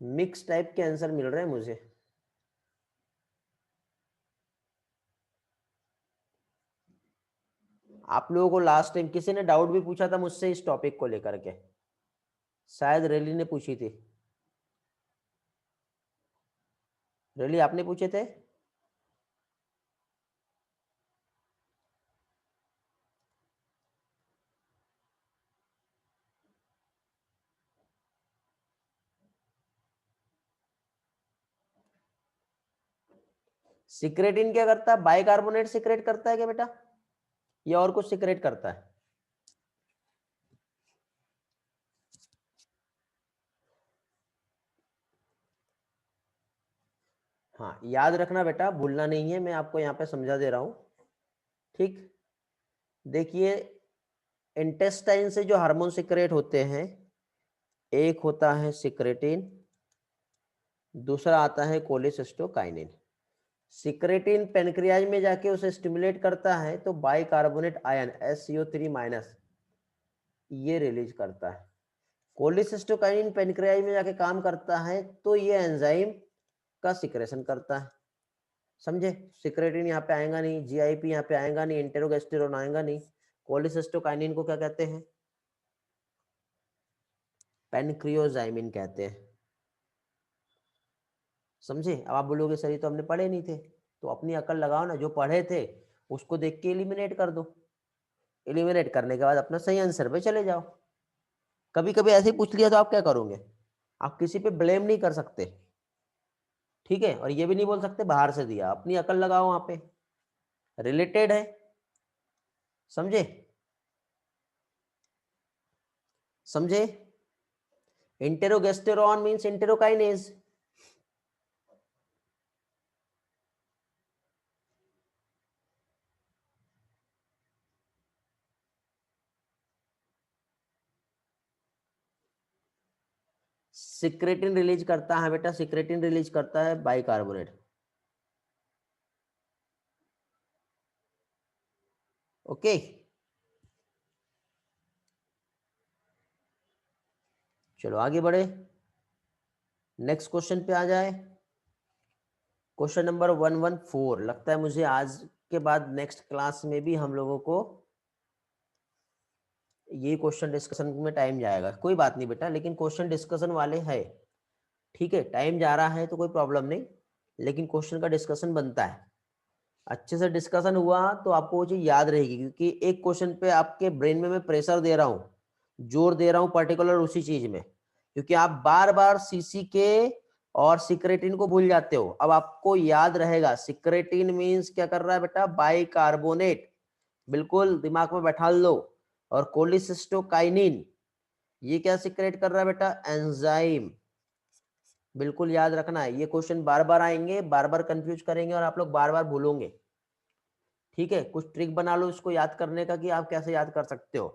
मिक्स टाइप के आंसर मिल रहे हैं मुझे। आप लोगों को लास्ट टाइम किसी ने डाउट भी पूछा था मुझसे इस टॉपिक को लेकर के, शायद रैली ने पूछी थी। रैली आपने पूछे थे? सिक्रेटिन क्या करता है? बाइकार्बोनेट सिक्रेट करता है क्या बेटा, या और कुछ सिक्रेट करता है? हाँ याद रखना बेटा, भूलना नहीं है, मैं आपको यहाँ पे समझा दे रहा हूँ। ठीक, देखिए, इंटेस्टाइन से जो हार्मोन सिक्रेट होते हैं, एक होता है सिक्रेटिन, दूसरा आता है कोलेसिस्टोकाइनिन। सिक्रेटिन पेनक्रियाज में जाके उसे स्टिमुलेट करता है तो बाइकार्बोनेट आयन SCO3- ये रिलीज करता है। कोलेसिस्टोकाइनिन पेनक्रियाज में जाके काम करता है तो ये एंजाइम का सिक्रेशन करता है। समझे? सिक्रेटिन यहाँ पे आएगा नहीं, GIP यहाँ पे आएगा नहीं, इंटेरोगेस्टेरोन आएगा नहीं। कोलेसिस्टोकाइनिन को क्या कहते हैं? पेनक्रियोजाइमिन कहते हैं। समझे? अब आप बोलोगे सर ये तो हमने पढ़े नहीं थे, तो अपनी अकल लगाओ ना, जो पढ़े थे उसको देख के एलिमिनेट कर दो। एलिमिनेट करने के बाद अपना सही आंसर पे चले जाओ। कभी कभी ऐसे ही पूछ लिया तो आप क्या करोगे? आप किसी पे ब्लेम नहीं कर सकते, ठीक है? और ये भी नहीं बोल सकते बाहर से दिया, अपनी अकल लगाओ वहां पे, रिलेटेड है। समझे? समझे? इंटेरोगेस्टेरॉन मींस इंटेरोकाइनेज। सिक्रेटिन रिलीज करता है बेटा, सिक्रेटिन रिलीज करता है बाइकार्बोनेट। ओके, चलो आगे बढ़े, नेक्स्ट क्वेश्चन पे आ जाए। क्वेश्चन नंबर 114, लगता है मुझे आज के बाद नेक्स्ट क्लास में भी हम लोगों को ये क्वेश्चन डिस्कशन में टाइम जाएगा। कोई बात नहीं बेटा, लेकिन क्वेश्चन डिस्कशन वाले है, ठीक है, टाइम जा रहा है तो कोई प्रॉब्लम नहीं, लेकिन क्वेश्चन का डिस्कशन बनता है। अच्छे से डिस्कशन हुआ तो आपको वो चीज याद रहेगी, क्योंकि एक क्वेश्चन पे आपके ब्रेन में मैं प्रेशर दे रहा हूँ, जोर दे रहा हूँ पर्टिकुलर उसी चीज में, क्योंकि आप बार बार CCK और सिक्रेटिन को भूल जाते हो। अब आपको याद रहेगा सिक्रेटिन मीन्स क्या कर रहा है बेटा, बाइकार्बोनेट, बिल्कुल दिमाग में बैठा लो। और कोलिसिस्टोकाइनिन, ये क्या सिक्रेट कर रहा है बेटा, एंजाइम। बिल्कुल याद रखना है, ये क्वेश्चन बार बार आएंगे, बार बार कंफ्यूज करेंगे और आप लोग बार बार भूलोगे। ठीक है, कुछ ट्रिक बना लो इसको याद करने का कि आप कैसे याद कर सकते हो।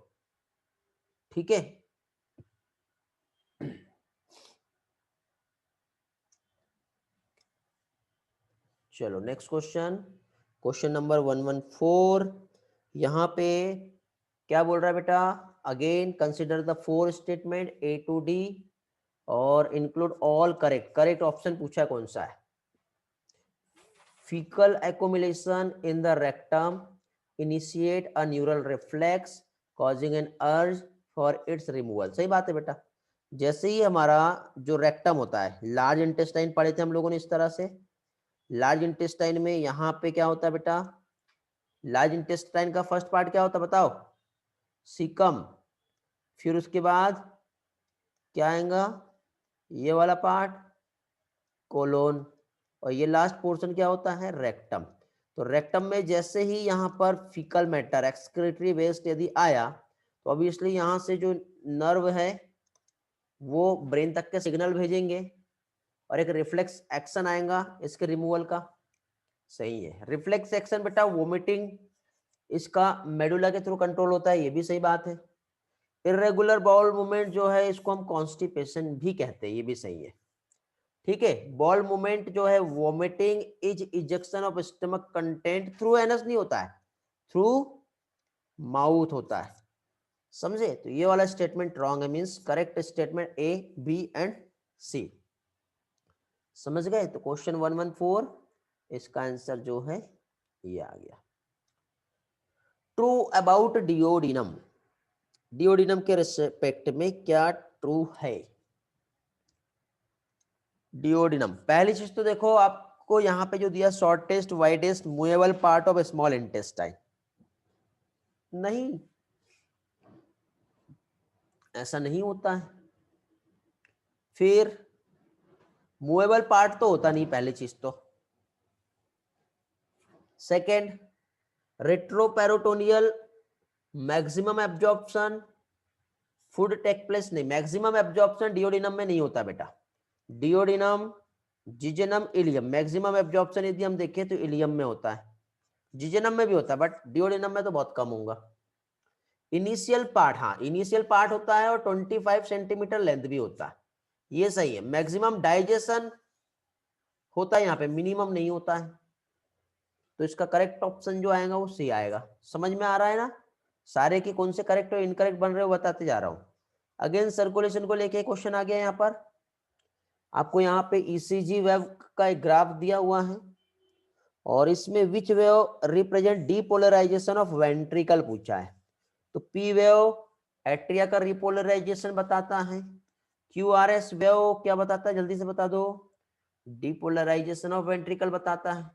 ठीक है, चलो नेक्स्ट क्वेश्चन, क्वेश्चन नंबर 114। यहाँ पे क्या बोल रहा है बेटा, again consider the 4 statement A to D और include all correct. Correct option पूछा है कौन सा है, fecal accumulation in the rectum initiate a neural reflex causing an urge for its removal। सही बात है बेटा, जैसे ही हमारा जो रेक्टम होता है, लार्ज इंटेस्टाइन पढ़े थे हम लोगों ने इस तरह से, लार्ज इंटेस्टाइन में यहाँ पे क्या होता है बेटा, लार्ज इंटेस्टाइन का फर्स्ट पार्ट क्या होता है बताओ, सीकम। फिर उसके बाद क्या आएगा, ये वाला पार्ट कोलोन, और ये लास्ट पोर्शन क्या होता है, रेक्टम। तो रेक्टम में जैसे ही यहाँ पर फीकल मैटर एक्सक्रीटरी वेस्ट यदि आया, तो ऑब्वियसली यहाँ से जो नर्व है वो ब्रेन तक के सिग्नल भेजेंगे और एक रिफ्लेक्स एक्शन आएगा इसके रिमूवल का। सही है, रिफ्लेक्स एक्शन बेटा वोमिटिंग इसका मेडुला के थ्रू कंट्रोल होता है, ये भी सही बात है। इरेगुलर बाउल मूवमेंट जो है इसको हम कॉन्स्टिपेशन भी कहते हैं, ये भी सही है। ठीक है, बॉल मूवमेंट जो है vomiting is ejection of stomach content through anus नहीं होता है, थ्रू माउथ होता है, समझे। तो ये वाला स्टेटमेंट रॉन्ग है, means correct statement A, B and C। समझ गए, तो क्वेश्चन 114 इसका आंसर जो है ये आ गया। ट्रू अबाउट डिओडिनम, डिओडिनम के रिस्पेक्ट में क्या ट्रू है। डिओडिनम, पहली चीज तो देखो आपको यहाँ पे जो दिया shortest widest movable part of small intestine, नहीं ऐसा नहीं होता है। फिर मूवेबल पार्ट तो होता नहीं पहली चीज तो। Second, retroperitoneal maximum absorption food take place, नहीं मैक्सिमम एब्जॉर्प्शन डिओडिनम में नहीं होता बेटा। Duodenum, jejunum, ileum, maximum absorption यदि हम देखें तो इलियम में होता है, जिजेनम में भी होता है बट डिओडिनम में तो बहुत कम होगा। इनिशियल पार्ट, हाँ इनिशियल पार्ट होता है और 25 सेंटीमीटर लेंथ भी होता है, ये सही है। मैक्सिमम डाइजेशन होता है यहाँ पे, मिनिमम नहीं होता है, तो इसका करेक्ट ऑप्शन जो आएगा वो सी आएगा। समझ में आ रहा है ना, सारे के कौन से करेक्ट और इनकरेक्ट बन रहे हो बताते जा रहा हूँ। अगेन सर्कुलेशन को लेके क्वेश्चन आ गया, यहाँ पर आपको यहाँ पे ECG वेव का एक ग्राफ दिया हुआ है और इसमें which wave represent depolarisation of ventricle पूछा है। तो P वेव एट्रिया का रिपोलराइजेशन बताता है, QRS वेव क्या बताता है जल्दी से बता दो, डीपोलराइजेशन ऑफ वेंट्रिकल बताता है।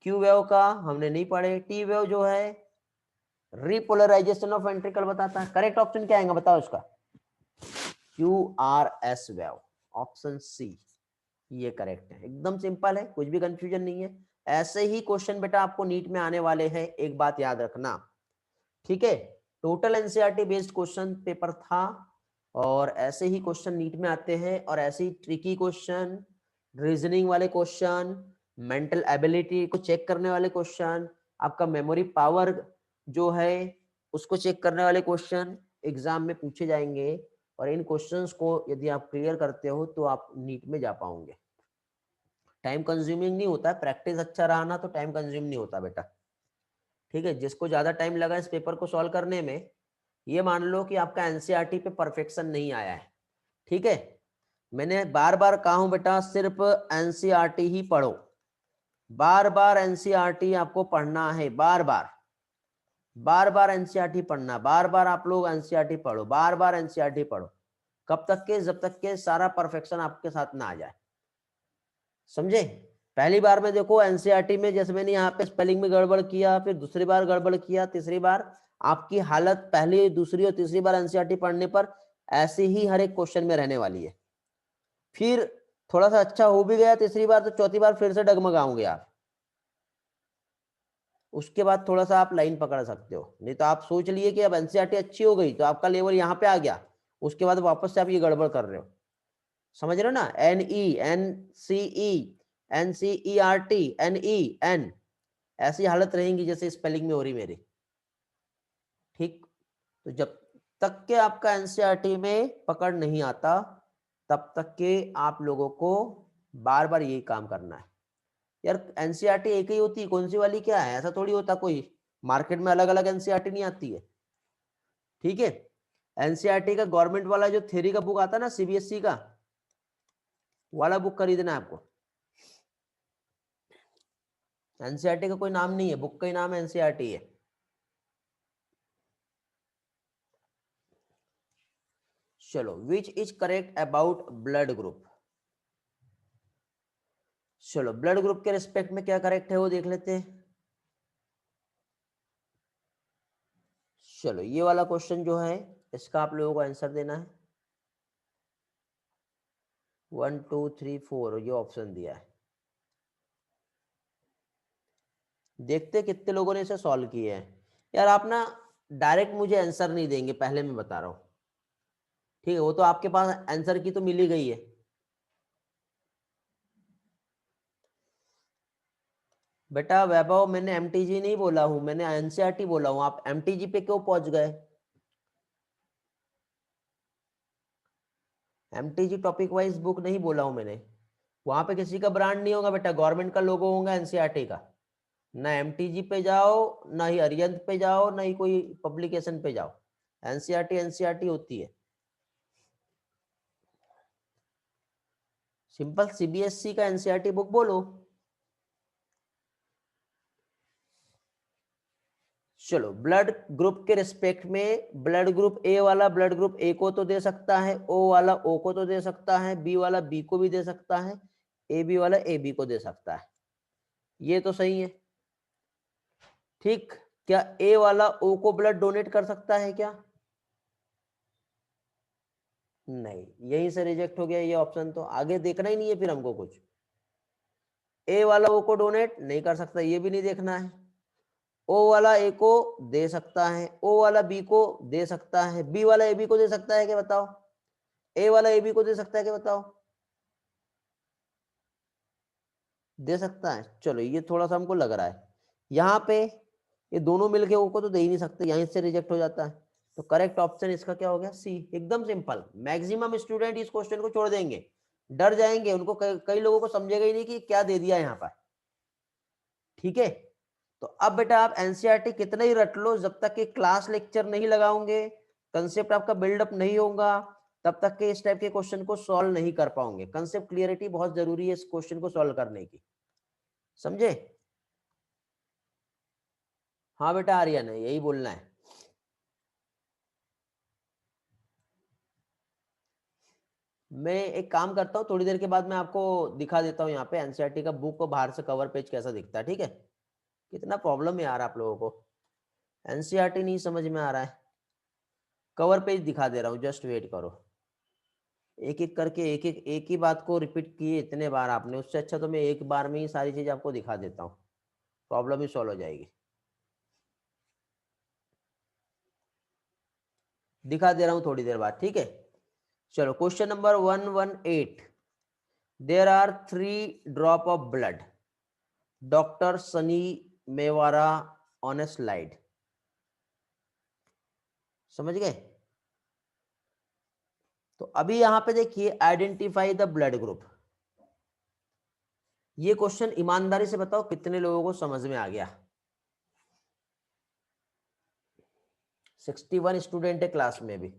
Q वेव का हमने नहीं पढ़े, T वेव जो है रिपोलराइजेशन ऑफ वेंट्रिकल बताता है। करेक्ट ऑप्शन क्या आएगा बताओ इसका, QRS वेव, ऑप्शन सी ये करेक्ट है। एकदम सिंपल है, कुछ भी कंफ्यूजन नहीं है। ऐसे ही क्वेश्चन बेटा आपको नीट में आने वाले हैं, एक बात याद रखना, ठीक है। Total NCERT based question paper था और ऐसे ही क्वेश्चन नीट में आते हैं और ऐसे ही ट्रिकी क्वेश्चन, रीजनिंग वाले क्वेश्चन, मेंटल एबिलिटी को चेक करने वाले क्वेश्चन, आपका मेमोरी पावर जो है उसको चेक करने वाले क्वेश्चन एग्जाम में पूछे जाएंगे। और इन क्वेश्चंस को यदि आप क्लियर करते हो तो आप नीट में जा पाओगे। टाइम कंज्यूमिंग नहीं होता है, प्रैक्टिस अच्छा रहा ना तो टाइम कंज्यूम नहीं होता बेटा, ठीक है। जिसको ज्यादा टाइम लगा इस पेपर को सॉल्व करने में, ये मान लो कि आपका एनसीईआरटी पे परफेक्शन नहीं आया है, ठीक है। मैंने बार बार कहा हूं बेटा सिर्फ एनसीईआरटी ही पढ़ो, बार बार एनसीईआरटी आपको पढ़ना है, बार बार एनसीईआरटी पढ़ना, बार बार आप लोग एनसीईआरटी पढ़ो, बार बार एनसीईआरटी पढ़ो। कब तक के? जब तक के सारा परफेक्शन आपके साथ ना आ जाए, समझे? पहली बार में देखो एनसीईआरटी में जैसे मैंने यहाँ पे स्पेलिंग में गड़बड़ किया, फिर दूसरी बार गड़बड़ किया, तीसरी बार, आपकी हालत पहली, दूसरी और तीसरी बार एनसीईआरटी पढ़ने पर ऐसे ही हर एक क्वेश्चन में रहने वाली है। फिर थोड़ा सा अच्छा हो भी गया तीसरी बार, तो चौथी बार फिर से डगमगाओगे आप। उसके बाद थोड़ा सा आप लाइन पकड़ सकते हो, नहीं तो आप सोच लिए कि अब एनसीईआरटी अच्छी हो गई तो आपका लेवल यहाँ पे आ गया, उसके बाद वापस से आप ये गड़बड़ कर रहे हो। समझ रहे हो ना? NENCERT ऐसी हालत रहेंगी जैसे स्पेलिंग में हो रही मेरी। ठीक, तो जब तक के आपका एनसीईआरटी में पकड़ नहीं आता तब तक के आप लोगों को बार बार यही काम करना है। यार एनसीईआरटी एक ही होती है, कौन सी वाली क्या है, ऐसा थोड़ी होता, कोई मार्केट में अलग अलग एनसीईआरटी नहीं आती है। ठीक है, एनसीईआरटी का गवर्नमेंट वाला जो थ्योरी का बुक आता है ना, सीबीएसई का वाला बुक खरीदना है आपको। एनसीईआरटी का कोई नाम नहीं है, बुक का ही नाम एनसीईआरटी है। चलो, which is correct about blood group. चलो, ब्लड ग्रुप के रिस्पेक्ट में क्या करेक्ट है वो देख लेते हैं। चलो, ये वाला क्वेश्चन जो है इसका आप लोगों को आंसर देना है। 1 2 3 4 ये ऑप्शन दिया है, देखते कितने लोगों ने इसे सॉल्व किए हैं। यार आप ना डायरेक्ट मुझे आंसर नहीं देंगे, पहले मैं बता रहा हूं। ठीक है, वो तो आपके पास आंसर की तो मिल ही गई है। बेटा वैभव, मैंने एमटीजी नहीं बोला हूं, मैंने एनसीईआरटी बोला हूं। आप एमटीजी पे क्यों पहुंच गए? एमटीजी टॉपिक वाइज बुक नहीं बोला हूं मैंने, वहां पे किसी का ब्रांड नहीं होगा बेटा, गवर्नमेंट का लोगो होगा एनसीईआरटी का। ना एमटीजी पे जाओ, ना ही अरिहंत पे जाओ, ना ही कोई पब्लिकेशन पे जाओ, एनसीईआरटी एनसीईआरटी होती है। सिंपल सीबीएसई का एनसीईआरटी बुक बोलो। चलो, ब्लड ग्रुप के रिस्पेक्ट में ब्लड ग्रुप ए वाला ब्लड ग्रुप ए को तो दे सकता है, ओ वाला ओ को तो दे सकता है, बी वाला बी को भी दे सकता है, ए बी वाला ए बी को दे सकता है। ये तो सही है। ठीक, क्या ए वाला ओ को ब्लड डोनेट कर सकता है क्या? नहीं, यहीं से रिजेक्ट हो गया ये ऑप्शन, तो आगे देखना ही नहीं है फिर हमको कुछ। ए वाला ओ को डोनेट नहीं कर सकता, ये भी नहीं देखना है। ओ वाला ए को दे सकता है, ओ वाला बी को दे सकता है, बी वाला ए बी को दे सकता है क्या बताओ? ए वाला ए बी को दे सकता है क्या बताओ? दे सकता है। चलो, ये थोड़ा सा हमको लग रहा है यहाँ पे, ये दोनों मिलके ओ को तो दे ही नहीं सकते, यहीं से रिजेक्ट हो जाता है। तो करेक्ट ऑप्शन इसका क्या हो गया? सी। एकदम सिंपल। मैक्सिमम स्टूडेंट इस क्वेश्चन को छोड़ देंगे, डर जाएंगे, उनको कई लोगों को समझेगा ही नहीं कि क्या दे दिया यहाँ पर। ठीक है, तो अब बेटा आप एनसीईआरटी कितना ही रट लो, जब तक कि क्लास लेक्चर नहीं लगाओगे, कंसेप्ट आपका बिल्डअप नहीं होगा, तब तक के इस टाइप के क्वेश्चन को सॉल्व नहीं कर पाओगे। कंसेप्ट क्लियरिटी बहुत जरूरी है इस क्वेश्चन को सॉल्व करने की, समझे? हाँ बेटा आर्यन है, यही बोलना है। मैं एक काम करता हूँ, थोड़ी देर के बाद मैं आपको दिखा देता हूँ यहाँ पे एनसीईआरटी का बुक को बाहर से कवर पेज कैसा दिखता है। ठीक है, कितना प्रॉब्लम है यार आप लोगों को, एनसीईआरटी नहीं समझ में आ रहा है। कवर पेज दिखा दे रहा हूँ, जस्ट वेट करो। एक एक करके एक ही बात को रिपीट किए इतने बार आपने, उससे अच्छा तो मैं एक बार में ही सारी चीज आपको दिखा देता हूँ, प्रॉब्लम ही सॉल्व हो जाएगी। दिखा दे रहा हूँ थोड़ी देर बाद, ठीक है? चलो, question number 118। There are 3 drop of blood, doctor सनी मेवारा ऑन ए स्लाइड। समझ गए? तो अभी यहां पे देखिए, आइडेंटिफाई द ब्लड ग्रुप। ये क्वेश्चन ईमानदारी से बताओ कितने लोगों को समझ में आ गया? 61 स्टूडेंट है क्लास में भी।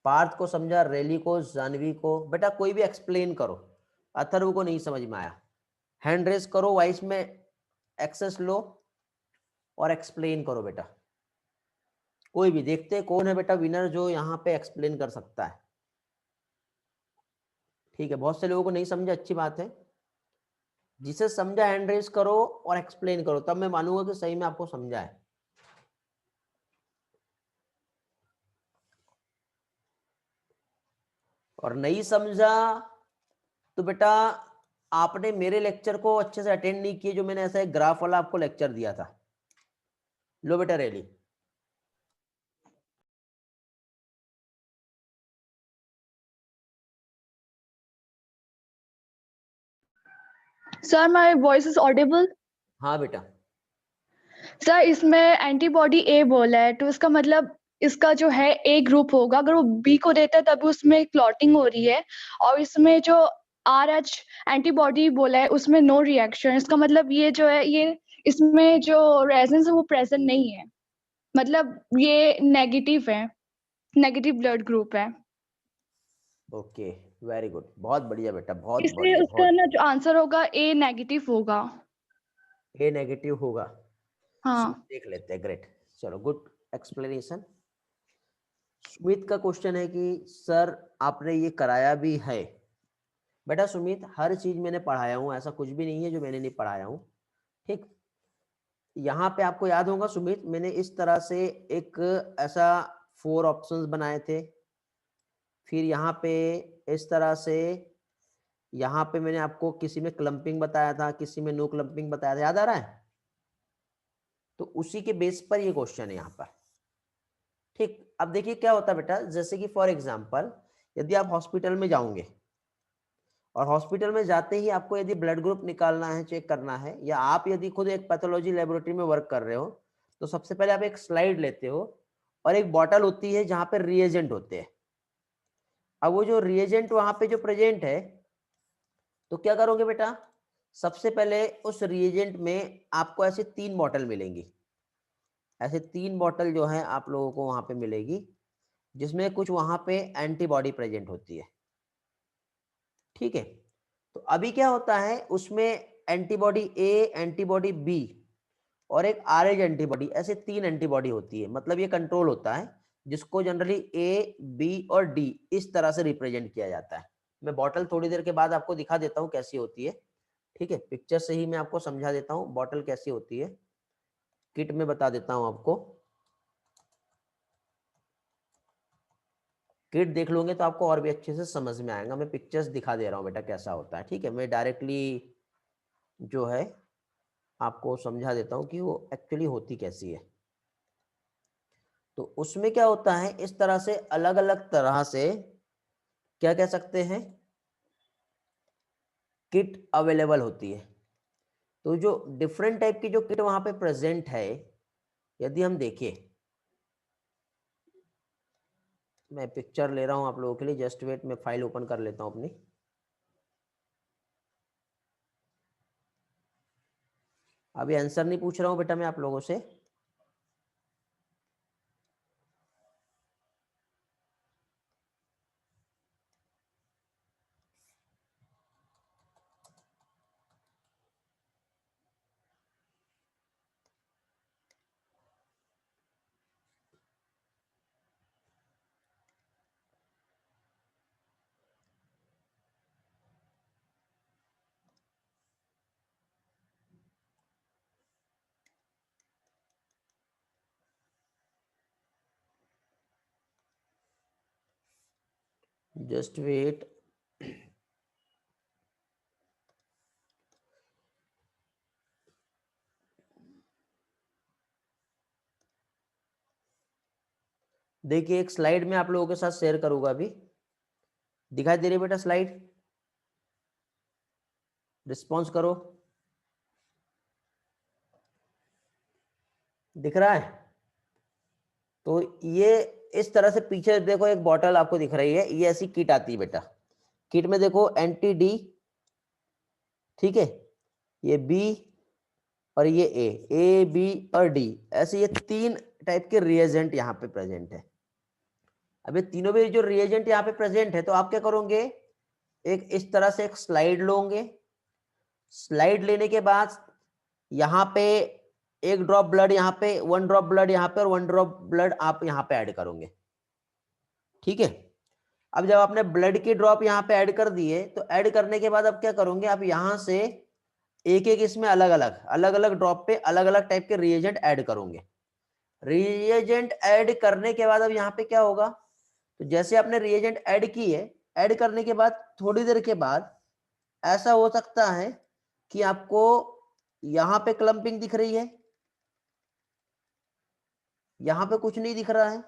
पार्थ को समझा, रैली को, जानवी को। बेटा कोई भी एक्सप्लेन करो, अथर्व को नहीं समझ में आया। हैंड रेस करो, वॉइस में एक्सेस लो और एक्सप्लेन करो बेटा। कोई भी देखते हैं कौन है बेटा विनर जो यहाँ पे एक्सप्लेन कर सकता है। ठीक है, बहुत से लोगों को नहीं समझा, अच्छी बात है। जिसे समझा हैंड रेस करो और एक्सप्लेन करो, तब मैं मानूंगा कि सही में आपको समझा है। और नहीं समझा तो बेटा आपने मेरे लेक्चर को अच्छे से अटेंड नहीं किए, जो मैंने ऐसा एक ग्राफ वाला आपको लेक्चर दिया था। लो बेटा रेली। Sir my voice is audible? हाँ बेटा। सर इसमें एंटीबॉडी ए बोला है, तो इसका मतलब इसका जो है ए ग्रुप होगा। अगर वो बी को देता है तब उसमें क्लॉटिंग हो रही है, और इसमें जो आर एच एंटीबॉडी बोला है उसमें नो रिएक्शन। इसका मतलब ये जो है, ये इसमें जो रेजनेंस है वो प्रेजेंट नहीं है, मतलब ये नेगेटिव है, नेगेटिव ब्लड ग्रुप है। ओके, वेरी गुड, बहुत बढ़िया बेटा, बहुत इसलिए बढ़िया, उसका बहुत। ना जो आंसर होगा ए नेगेटिव होगा। ए नेगेटिव होगा। हाँ देख लेते हैं, ग्रेट। चलो, गुड एक्सप्लेनेशन। सुमित का क्वेश्चन है कि सर आपने ये कराया भी है। बेटा सुमित, हर चीज मैंने पढ़ाया हूँ, ऐसा कुछ भी नहीं है जो मैंने नहीं पढ़ाया हूँ। ठीक, यहाँ पे आपको याद होगा सुमित, मैंने इस तरह से एक ऐसा 4 ऑप्शंस बनाए थे। फिर यहाँ पे इस तरह से, यहाँ पे मैंने आपको किसी में क्लम्पिंग बताया था, किसी में नो क्लम्पिंग बताया था, याद आ रहा है? तो उसी के बेस पर ये क्वेश्चन है यहाँ पर। ठीक, अब देखिए क्या होता है बेटा, जैसे कि फॉर एग्जांपल यदि आप हॉस्पिटल में जाओगे और हॉस्पिटल में जाते ही आपको यदि ब्लड ग्रुप निकालना है, चेक करना है, या आप यदि खुद एक पैथोलॉजी लेबोरेटरी में वर्क कर रहे हो, तो सबसे पहले आप एक स्लाइड लेते हो और एक बॉटल होती है जहां पे रिएजेंट होते हैं। अब वो जो रिएजेंट वहां पे जो प्रेजेंट है, तो क्या करोगे बेटा, सबसे पहले उस रिएजेंट में आपको ऐसे 3 बॉटल मिलेंगी। ऐसे 3 बॉटल जो है आप लोगों को वहां पे मिलेगी, जिसमें कुछ वहां पे एंटीबॉडी प्रेजेंट होती है। ठीक है, तो अभी क्या होता है उसमें, एंटीबॉडी ए, एंटीबॉडी बी और एक आरएच एंटीबॉडी, ऐसे 3 एंटीबॉडी होती है। मतलब ये कंट्रोल होता है, जिसको जनरली ए, बी और डी इस तरह से रिप्रेजेंट किया जाता है। मैं बॉटल थोड़ी देर के बाद आपको दिखा देता हूँ कैसी होती है। ठीक है, पिक्चर से ही मैं आपको समझा देता हूँ बॉटल कैसी होती है। किट में बता देता हूँ आपको। किट देख लोगे तो आपको और भी अच्छे से समझ में आएगा। मैं पिक्चर्स दिखा दे रहा हूँ बेटा कैसा होता है। ठीक है, मैं डायरेक्टली जो है आपको समझा देता हूँ कि वो एक्चुअली होती कैसी है। तो उसमें क्या होता है, इस तरह से अलग अलग तरह से क्या कह सकते हैं, किट अवेलेबल होती है। तो जो डिफरेंट टाइप की जो किट वहां पे प्रेजेंट है, यदि हम देखें, मैं पिक्चर ले रहा हूं आप लोगों के लिए, जस्ट वेट, मैं फाइल ओपन कर लेता हूं अपनी। अभी आंसर नहीं पूछ रहा हूं बेटा मैं आप लोगों से। Just wait. देखिए एक स्लाइड में आप लोगों के साथ शेयर करूंगा अभी। दिखाई दे रही है बेटा स्लाइड? रिस्पॉन्स करो, दिख रहा है? तो ये इस तरह से पीछे देखो एक बॉटल आपको दिख रही है, ये ऐसी किट आती है बेटा। किट में देखो एंटी डी, ठीक है, ये बी और ये ए बी और डी, ऐसे ये 3 टाइप के रिएजेंट यहाँ पे प्रेजेंट है। अब ये तीनों भी जो रिएजेंट यहाँ पे प्रेजेंट है, तो आप क्या करोगे, एक इस तरह से एक स्लाइड लोगे स्लाइड लेने के बाद यहाँ पे एक ड्रॉप ब्लड यहाँ पे, 1 ड्रॉप ब्लड यहाँ पे और 1 ड्रॉप ब्लड आप यहाँ पे ऐड करोगे, ठीक है। अब जब आपने ब्लड की ड्रॉप यहाँ पे ऐड कर दिए तो ऐड करने के बाद अब क्या करोगे आप, यहाँ से एक एक इसमें अलग अलग ड्रॉप पे अलग अलग टाइप के रिएजेंट ऐड करोगे। रिएजेंट ऐड करने के बाद अब यहाँ पे क्या होगा, तो जैसे आपने रिएजेंट ऐड की है, ऐड करने के बाद थोड़ी देर के बाद ऐसा हो सकता है कि आपको यहाँ पे क्लम्पिंग दिख रही है, यहाँ पे कुछ नहीं दिख रहा है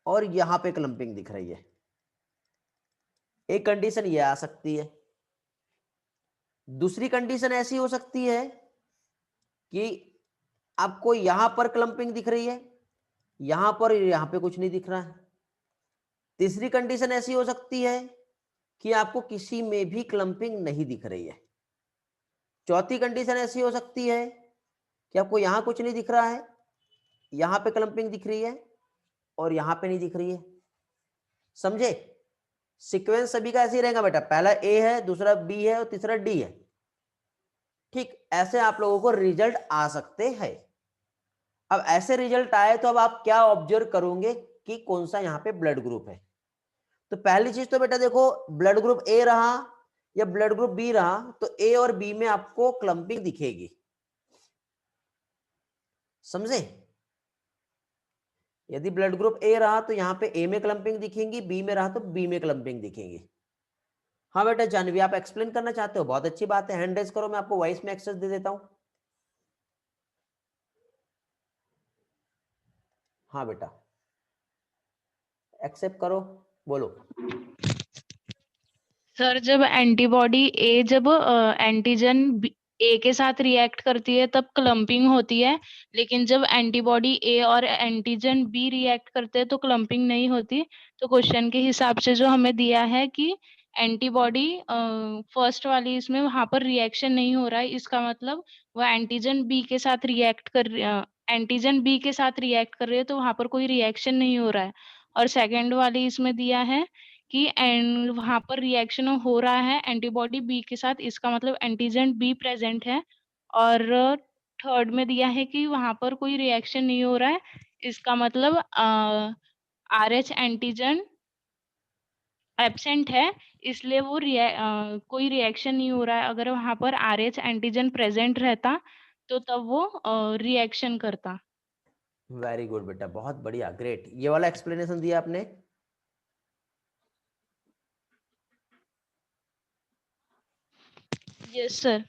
और यहाँ पे क्लम्पिंग दिख रही है। एक कंडीशन ये आ सकती है। दूसरी कंडीशन ऐसी हो सकती है कि आपको यहां पर क्लम्पिंग दिख रही है, यहां पर, यहां पे कुछ नहीं दिख रहा है। तीसरी कंडीशन ऐसी हो सकती है कि आपको किसी में भी क्लम्पिंग नहीं दिख रही है। चौथी कंडीशन ऐसी हो सकती है कि आपको यहां कुछ नहीं दिख रहा है, यहां पे क्लम्पिंग दिख रही है और यहां पे नहीं दिख रही है। समझे? सीक्वेंस सभी का ऐसे ही रहेगा बेटा, पहला ए है, दूसरा बी है और तीसरा डी है। ठीक ऐसे आप लोगों को रिजल्ट आ सकते हैं। अब ऐसे रिजल्ट आए तो अब आप क्या ऑब्जर्व करोगे कि कौन सा यहाँ पे ब्लड ग्रुप है। तो पहली चीज तो बेटा देखो, ब्लड ग्रुप ए रहा या ब्लड ग्रुप बी रहा तो ए और बी में आपको क्लम्पिंग दिखेगी। समझे? यदि ब्लड ग्रुप ए रहा तो यहाँ पे ए में क्लम्पिंग दिखेंगी, बी में रहा तो बी में क्लम्पिंग दिखेंगी। हाँ बेटा जानवी, आप एक्सप्लेन करना चाहते हो, बहुत अच्छी बात है, हैंड रेज करो, मैं आपको वॉइस में एक्सेस दे देता हूं। हाँ बेटा एक्सेप्ट करो, बोलो। सर जब एंटीबॉडी ए जब एंटीजन ए के साथ रिएक्ट करती है तब क्लम्पिंग होती है, लेकिन जब एंटीबॉडी ए और एंटीजन बी रिएक्ट करते हैं तो क्लम्पिंग नहीं होती। तो क्वेश्चन के हिसाब से जो हमें दिया है कि एंटीबॉडी फर्स्ट वाली इसमें वहां पर रिएक्शन नहीं हो रहा है, इसका मतलब वह एंटीजन बी के साथ रिएक्ट कर रही है तो वहां पर कोई रिएक्शन नहीं हो रहा है। और सेकेंड वाली इसमें दिया है कि वहां पर रिएक्शन हो रहा है एंटीबॉडी बी के साथ, इसका मतलब एंटीजन बी प्रेजेंट है। और थर्ड में दिया है कि वहां पर कोई रिएक्शन नहीं हो रहा है, इसका मतलब RH एंटीजन एब्सेंट है, इसलिए वो कोई रिएक्शन नहीं हो रहा है। अगर वहां पर RH एंटीजन प्रेजेंट रहता तो तब वो रिएक्शन करता। वेरी गुड बेटा, बहुत बढ़िया, ग्रेट। ये वाला एक्सप्लेनेशन दिया आपने। Yes sir.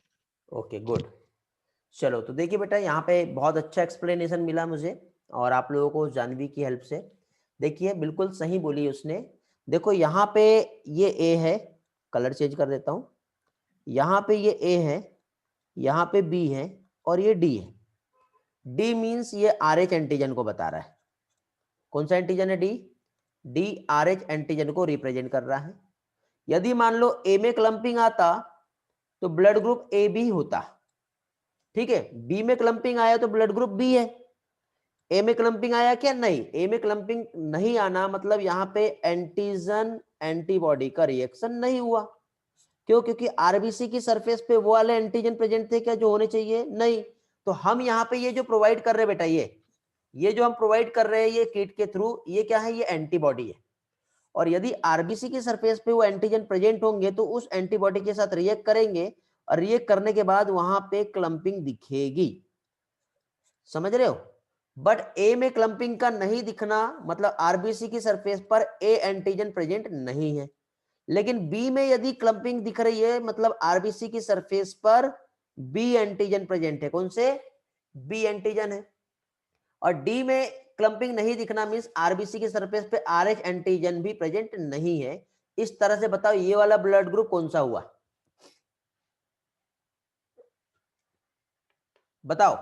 Okay good. चलो तो देखिए बेटा, यहाँ पे बहुत अच्छा एक्सप्लेनेशन मिला मुझे और आप लोगों को जानवी की हेल्प से। देखिए बिल्कुल सही बोली उसने। देखो यहाँ पे ये ए है, कलर चेंज कर देता हूँ, यहाँ पे ये ए है, यहाँ पे बी है और ये डी है। डी मीन्स ये RH एंटीजन को बता रहा है। कौन सा एंटीजन है? डी। डी RH एंटीजन को रिप्रेजेंट कर रहा है। यदि मान लो ए में क्लम्पिंग आता तो ब्लड ग्रुप ए बी होता, ठीक है। बी में क्लम्पिंग आया तो ब्लड ग्रुप बी है। ए में क्लम्पिंग आया क्या? नहीं। ए में क्लम्पिंग नहीं आना मतलब यहाँ पे एंटीजन एंटीबॉडी का रिएक्शन नहीं हुआ। क्यों? क्योंकि आरबीसी की सरफेस पे वो वाले एंटीजन प्रेजेंट थे क्या जो होने चाहिए? नहीं। तो हम यहाँ पे ये जो प्रोवाइड कर रहे हैं बेटा, ये जो हम प्रोवाइड कर रहे हैं ये किट के थ्रू, ये क्या है? ये एंटीबॉडी है। और यदि आरबीसी की सरफेस पे वो एंटीजन प्रेजेंट होंगे तो उस एंटीबॉडी के साथ रिएक्ट करेंगे और रिएक्ट करने के बाद वहां पे क्लम्पिंग दिखेगी। समझ रहे हो? बट ए में क्लम्पिंग का नहीं दिखना मतलब आरबीसी की सरफेस पर ए एंटीजन प्रेजेंट नहीं है। लेकिन बी में यदि क्लम्पिंग दिख रही है मतलब आरबीसी की सरफेस पर बी एंटीजन प्रेजेंट है। कौन से? बी एंटीजन है। और डी में क्लम्पिंग नहीं दिखना मींस आरबीसी की सरफेस पे आरएच एंटीजन भी प्रेजेंट नहीं है। इस तरह से बताओ ये वाला ब्लड ग्रुप कौन सा हुआ? बताओ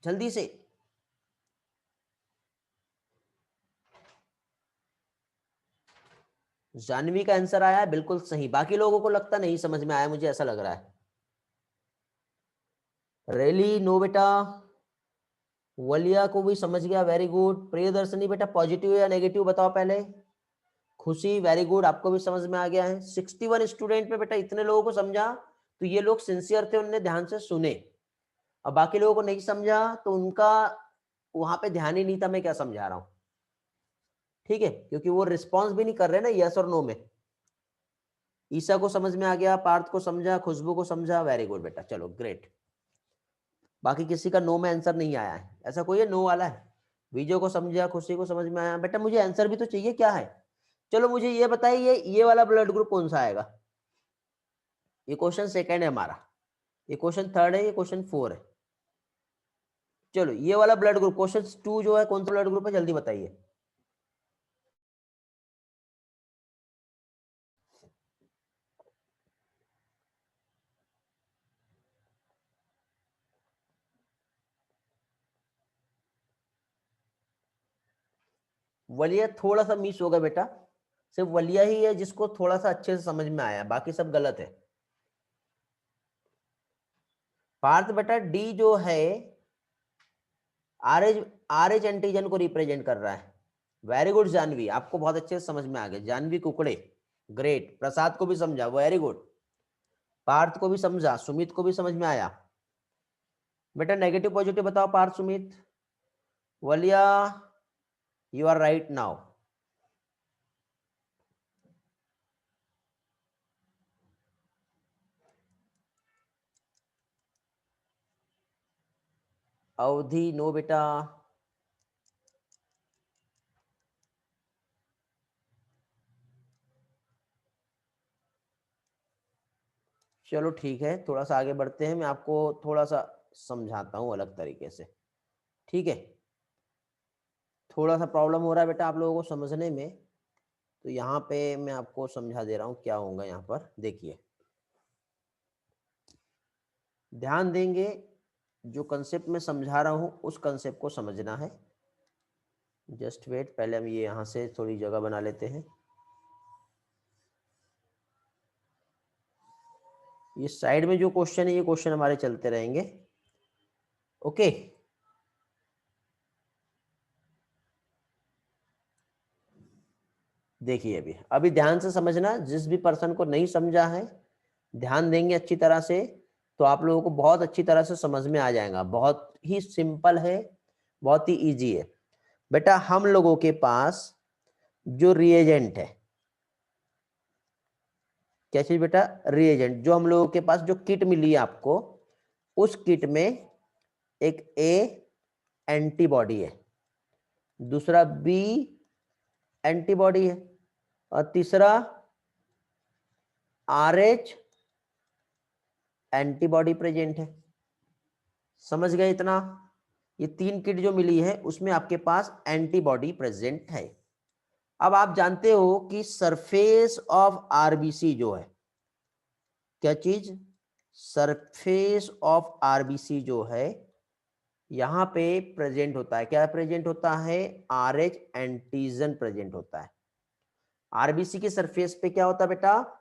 जल्दी से। जानवी का आंसर आया है बिल्कुल सही, बाकी लोगों को लगता नहीं समझ में आया, मुझे ऐसा लग रहा है। रेली नो बेटा। वलिया को भी समझ गया, वेरी गुड। प्रियदर्शनी बेटा पॉजिटिव या नेगेटिव बताओ पहले, खुशी वेरी गुड, आपको भी समझ में आ गया है। 61 स्टूडेंट में बेटा इतने लोगों को समझा, तो ये लोग सिंसियर थे, उन्होंने ध्यान से सुने। और बाकी लोगों को नहीं समझा तो उनका वहां पे ध्यान ही नहीं था मैं क्या समझा रहा हूं, ठीक है, क्योंकि वो रिस्पॉन्स भी नहीं कर रहे ना यस और नो में। ईसा को समझ में आ गया, पार्थ को समझा, खुशबू को समझा, वेरी गुड बेटा, चलो ग्रेट। बाकी किसी का नो में आंसर नहीं आया है, ऐसा कोई है नो वाला है? विजय को समझा, खुशी को समझ में आया। बेटा मुझे आंसर भी तो चाहिए, क्या है? चलो मुझे ये बताइए, ये वाला ब्लड ग्रुप कौन सा आएगा? ये क्वेश्चन सेकंड है हमारा, ये क्वेश्चन थर्ड है, ये क्वेश्चन 4 है। चलो ये वाला ब्लड ग्रुप, क्वेश्चन 2 जो है कौन सा ब्लड ग्रुप है, जल्दी बताइए। वलिया थोड़ा सा मिस होगा बेटा, सिर्फ वलिया ही है जिसको थोड़ा सा अच्छे से समझ में आया, बाकी सब गलत है। पार्थ बेटा डी जो है आरएच एंटीजन को रिप्रेजेंट कर रहा है। वेरी गुड जानवी, आपको बहुत अच्छे से समझ में आ गया। जानवी कुकड़े ग्रेट, प्रसाद को भी समझा, वेरी गुड। पार्थ को भी समझा, सुमित को भी समझ में आया। बेटा नेगेटिव पॉजिटिव बताओ, Parth Sumit. Walia you are right now. Avadhi no बेटा। चलो ठीक है, थोड़ा सा आगे बढ़ते हैं, मैं आपको थोड़ा सा समझाता हूँ अलग तरीके से, ठीक है। थोड़ा सा प्रॉब्लम हो रहा है बेटा आप लोगों को समझने में, तो यहाँ पे मैं आपको समझा दे रहा हूँ क्या होगा। यहाँ पर देखिए, ध्यान देंगे, जो कंसेप्ट में समझा रहा हूँ उस कंसेप्ट को समझना है। जस्ट वेट, पहले हम ये यहाँ से थोड़ी जगह बना लेते हैं। ये साइड में जो क्वेश्चन है, ये क्वेश्चन हमारे चलते रहेंगे, ओके। देखिए अभी ध्यान से समझना, जिस भी पर्सन को नहीं समझा है ध्यान देंगे अच्छी तरह से, तो आप लोगों को बहुत अच्छी तरह से समझ में आ जाएगा। बहुत ही सिंपल है, बहुत ही इजी है बेटा। हम लोगों के पास जो रिएजेंट है, क्या चीज बेटा? रिएजेंट। जो हम लोगों के पास जो किट मिली है आपको, उस किट में एक ए एंटीबॉडी है, दूसरा बी एंटीबॉडी है, और तीसरा आरएच एंटीबॉडी प्रेजेंट है। समझ गए इतना? ये 3 किट जो मिली है उसमें आपके पास एंटीबॉडी प्रेजेंट है। अब आप जानते हो कि सरफेस ऑफ आरबीसी जो है, क्या चीज? सरफेस ऑफ आरबीसी जो है यहां पे प्रेजेंट होता है, क्या प्रेजेंट होता है? आरएच एंटीजन प्रेजेंट होता है। आरबीसी की सरफेस पे क्या होता है बेटा?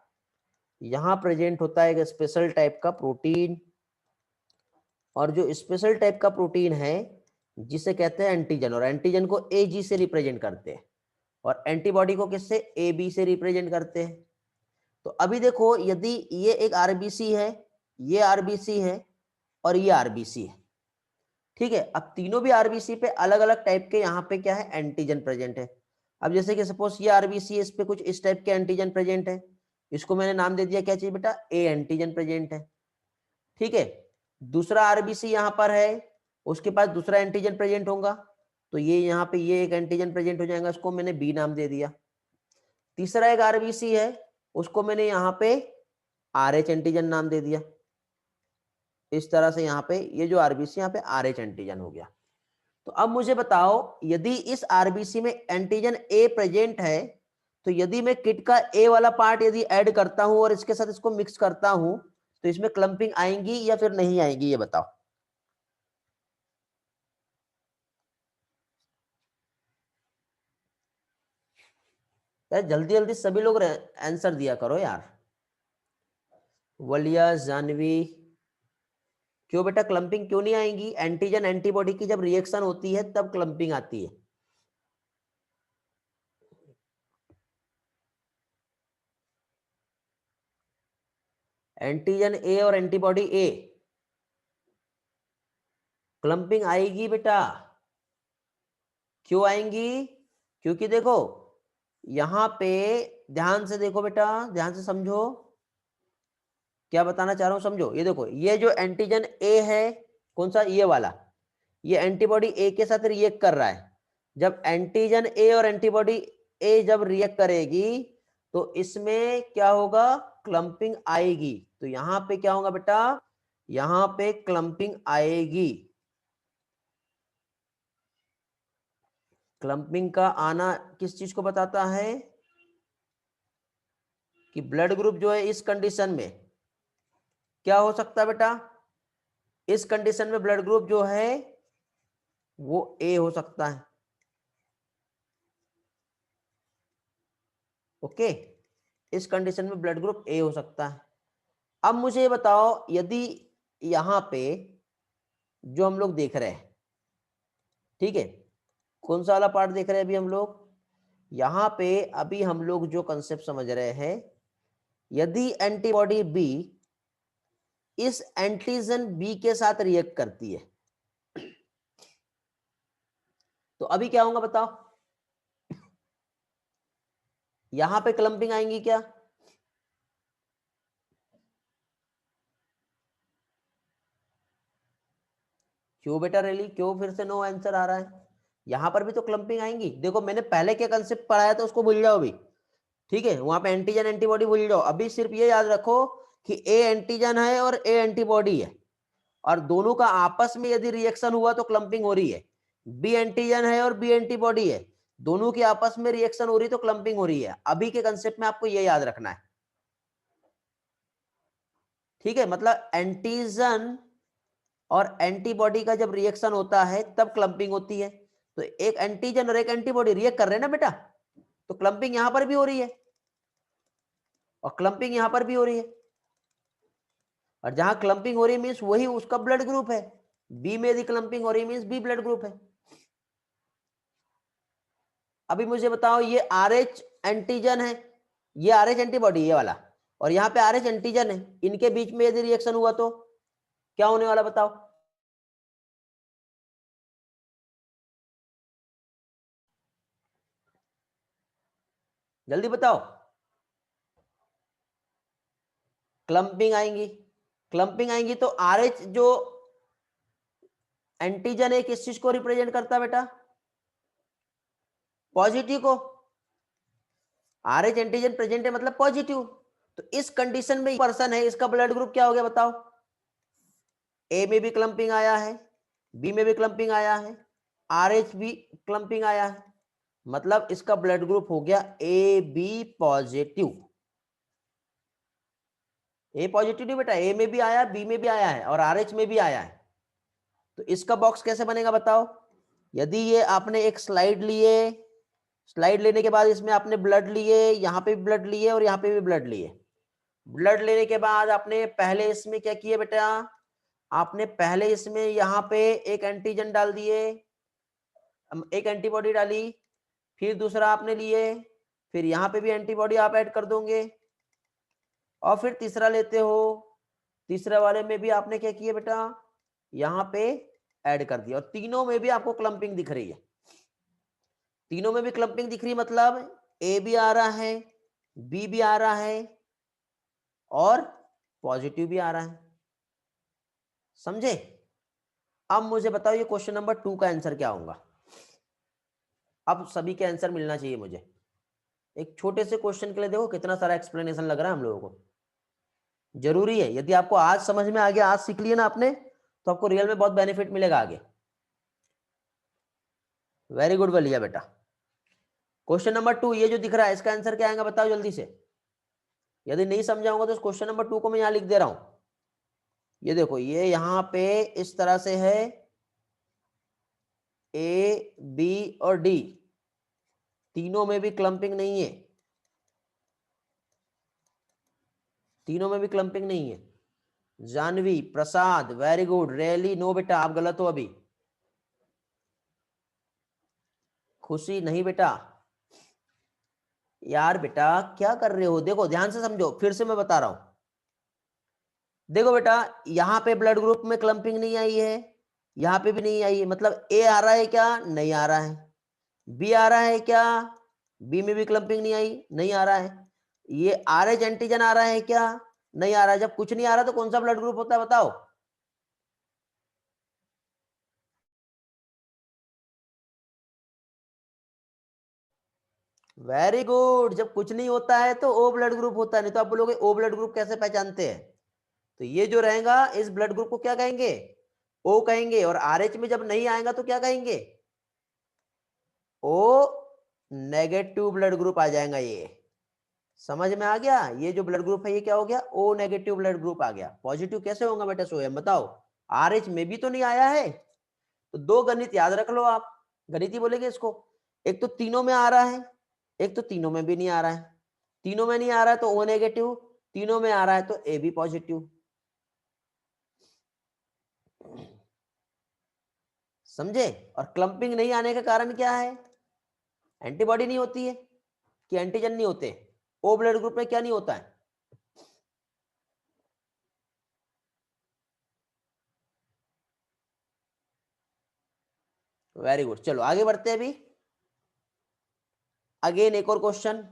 यहां प्रेजेंट होता है एक स्पेशल टाइप का प्रोटीन, और जो स्पेशल टाइप का प्रोटीन है जिसे कहते हैं एंटीजन, और एंटीजन को एजी से रिप्रेजेंट करते हैं, और एंटीबॉडी को किससे? एबी से रिप्रेजेंट करते हैं। तो अभी देखो, यदि ये एक आरबीसी है, ये आरबीसी है, और ये आरबीसी है, ठीक है। अब तीनों भी आरबीसी पे अलग अलग टाइप के यहाँ पे क्या है? एंटीजन प्रेजेंट है। अब जैसे कि सपोज ये आरबीसी है, इस पे कुछ इस टाइप के एंटीजन प्रेजेंट है, इसको मैंने नाम दे दिया, क्या चाहिए बेटा? ए एंटीजन प्रेजेंट है, ठीक है। दूसरा आरबीसी यहाँ पर है, उसके पास दूसरा एंटीजन प्रेजेंट होगा, तो ये यहाँ पे ये एक एंटीजन प्रेजेंट हो जाएगा, उसको मैंने बी नाम दे दिया। तीसरा एक आरबीसी है, उसको मैंने यहाँ पे आरएच एंटीजन नाम दे दिया। इस तरह से यहाँ पे ये जो आरबीसी यहाँ पे आरएच एंटीजन हो गया। तो अब मुझे बताओ, यदि इस आरबीसी में एंटीजन ए प्रेजेंट है, तो यदि मैं किट का ए वाला पार्ट यदि ऐड करता हूं और इसके साथ इसको मिक्स करता हूं, तो इसमें क्लम्पिंग आएंगी या फिर नहीं आएंगी, ये बताओ। यार जल्दी जल्दी सभी लोग आंसर दिया करो यार। वलिया, जानवी, क्यों बेटा क्लम्पिंग क्यों नहीं आएंगी? एंटीजन एंटीबॉडी की जब रिएक्शन होती है तब क्लम्पिंग आती है। एंटीजन ए और एंटीबॉडी ए, क्लम्पिंग आएगी बेटा। क्यों आएंगी? क्योंकि देखो यहां पे ध्यान से देखो बेटा, ध्यान से समझो क्या बताना चाह रहा हूं, समझो। ये देखो, ये जो एंटीजन ए है, कौन सा, ये वाला, ये एंटीबॉडी ए के साथ रिएक्ट कर रहा है। जब एंटीजन ए और एंटीबॉडी ए जब रिएक्ट करेगी तो इसमें क्या होगा, क्लम्पिंग आएगी। तो यहां पे क्या होगा बेटा, यहां पे क्लम्पिंग आएगी। क्लम्पिंग का आना किस चीज को बताता है कि ब्लड ग्रुप जो है इस कंडीशन में क्या हो सकता है बेटा, इस कंडीशन में ब्लड ग्रुप जो है वो ए हो सकता है। ओके, इस कंडीशन में ब्लड ग्रुप ए हो सकता है। अब मुझे ये बताओ, यदि यहां पे जो हम लोग देख रहे हैं, ठीक है, कौन सा वाला पार्ट देख रहे हैं अभी हम लोग, यहां पे अभी हम लोग जो कंसेप्ट समझ रहे हैं, यदि एंटीबॉडी बी इस एंटीजन बी के साथ रिएक्ट करती है तो अभी क्या होगा बताओ, यहां पे क्लम्पिंग आएंगी क्या? क्यों बेटा रैली, क्यों फिर से नो आंसर आ रहा है? यहां पर भी तो क्लम्पिंग आएंगी। देखो मैंने पहले क्या कंसेप्ट पढ़ाया था उसको भूल जाओ अभी, ठीक है, वहां पे एंटीजन एंटीबॉडी भूल जाओ। अभी सिर्फ ये याद रखो कि ए एंटीजन है और ए एंटीबॉडी है, और दोनों का आपस में यदि रिएक्शन हुआ तो क्लम्पिंग हो रही है। बी एंटीजन है और बी एंटीबॉडी है, दोनों की आपस में रिएक्शन हो रही है तो क्लम्पिंग हो रही है। अभी के कंसेप्ट में आपको ये याद रखना है, ठीक है। मतलब एंटीजन और एंटीबॉडी का जब रिएक्शन होता है तब क्लम्पिंग होती है। तो एक एंटीजन और एक एंटीबॉडी रिएक्ट कर रहे हैं ना बेटा, तो क्लम्पिंग यहां पर भी हो रही है और क्लम्पिंग यहां पर भी हो रही है। और जहां क्लम्पिंग हो रही है मीन्स वही उसका ब्लड ग्रुप है। बी में यदि क्लम्पिंग हो रही है मीन्स बी ब्लड ग्रुप है। अभी मुझे बताओ, ये RH एंटीजन है, ये RH एंटीबॉडी ये वाला, और यहाँ पे RH एंटीजन है, इनके बीच में यदि रिएक्शन हुआ तो क्या होने वाला बताओ? जल्दी बताओ। क्लम्पिंग आएंगी, क्लम्पिंग आएंगी तो RH जो एंटीजन है किस चीज को रिप्रेजेंट करता है बेटा? पॉजिटिव को। RH एंटीजन प्रेजेंट है मतलब पॉजिटिव। तो इस कंडीशन में पर्सन है, इसका ब्लड ग्रुप क्या हो गया बताओ? ए में भी क्लम्पिंग आया है, बी में भी क्लम्पिंग आया है, RH भी क्लम्पिंग आया है, मतलब इसका ब्लड ग्रुप हो गया A B positive. A positive नहीं बेटा, ए में भी आया, बी में भी आया है और RH में भी आया है। तो इसका बॉक्स कैसे बनेगा बताओ? यदि ये आपने एक स्लाइड लिए, स्लाइड लेने के बाद इसमें आपने ब्लड लिए, यहाँ पे भी ब्लड लिए और यहाँ पे भी ब्लड लिए। ब्लड लेने के बाद आपने पहले इसमें क्या किया बेटा, आपने पहले इसमें यहाँ पे एक एंटीजन डाल दिए, एक एंटीबॉडी डाली, फिर दूसरा आपने लिए, फिर यहाँ पे भी एंटीबॉडी आप ऐड कर दोगे और फिर तीसरा लेते हो, तीसरे वाले में भी आपने क्या किया बेटा, यहाँ पे ऐड कर दिया, और तीनों में भी आपको क्लम्पिंग दिख रही है। तीनों में भी क्लम्पिंग दिख रही है मतलब ए भी आ रहा है, बी भी आ रहा है और पॉजिटिव भी आ रहा है। समझे? अब मुझे बताओ ये क्वेश्चन नंबर 2 का आंसर क्या होगा? अब सभी के आंसर मिलना चाहिए मुझे। एक छोटे से क्वेश्चन के लिए देखो कितना सारा एक्सप्लेनेशन लग रहा है हम लोगों को। जरूरी है, यदि आपको आज समझ में आ गया, आज सीख लिया ना आपने, तो आपको रियल में बहुत बेनिफिट मिलेगा आगे। वेरी गुड बलिया बेटा। क्वेश्चन नंबर 2 ये जो दिख रहा है इसका आंसर क्या आएगा बताओ जल्दी से। यदि नहीं समझाऊंगा तो क्वेश्चन नंबर 2 को मैं यहां लिख दे रहा हूं। ये देखो, ये यहां पे इस तरह से है, ए बी और डी, तीनों में भी क्लम्पिंग नहीं है, तीनों में भी क्लम्पिंग नहीं है। जानवी, प्रसाद, वेरी गुड। रैली, नो बेटा आप गलत हो अभी। खुशी, नहीं बेटा। यार बेटा क्या कर रहे हो, देखो ध्यान से समझो, फिर से मैं बता रहा हूं। देखो बेटा, यहाँ पे ब्लड ग्रुप में क्लम्पिंग नहीं आई है, यहाँ पे भी नहीं आई है, मतलब ए आ रहा है क्या? नहीं आ रहा है। बी आ रहा है क्या? बी में भी क्लम्पिंग नहीं आई, नहीं आ रहा है। ये RH एंटीजन आ रहा है क्या? नहीं आ रहा है। जब कुछ नहीं आ रहा तो कौन सा ब्लड ग्रुप होता है बताओ? वेरी गुड, जब कुछ नहीं होता है तो ओ ब्लड ग्रुप होता है। नहीं तो आप बोलोगे ओ ब्लड ग्रुप कैसे पहचानते हैं? तो ये जो रहेगा इस ब्लड ग्रुप को क्या कहेंगे? ओ कहेंगे। और RH में जब नहीं आएगा तो क्या कहेंगे? ओ नेगेटिव ब्लड ग्रुप आ जाएगा। ये समझ में आ गया? ये जो ब्लड ग्रुप है ये क्या हो गया? ओ नेगेटिव ब्लड ग्रुप आ गया। पॉजिटिव कैसे होगा बेटा सोयम बताओ? RH में भी तो नहीं आया है। तो दो गणित याद रख लो आप, गणित ही बोलेंगे इसको। एक तो तीनों में आ रहा है, एक तो तीनों में भी नहीं आ रहा है। तीनों में नहीं आ रहा है तो ओ नेगेटिव, तीनों में आ रहा है तो ए बी पॉजिटिव। समझे? और क्लम्पिंग नहीं आने का कारण क्या है? एंटीबॉडी नहीं होती है कि एंटीजन नहीं होते? ओ ब्लड ग्रुप में क्या नहीं होता है? वेरी गुड, चलो आगे बढ़ते हैं। अभी अगेन एक और क्वेश्चन,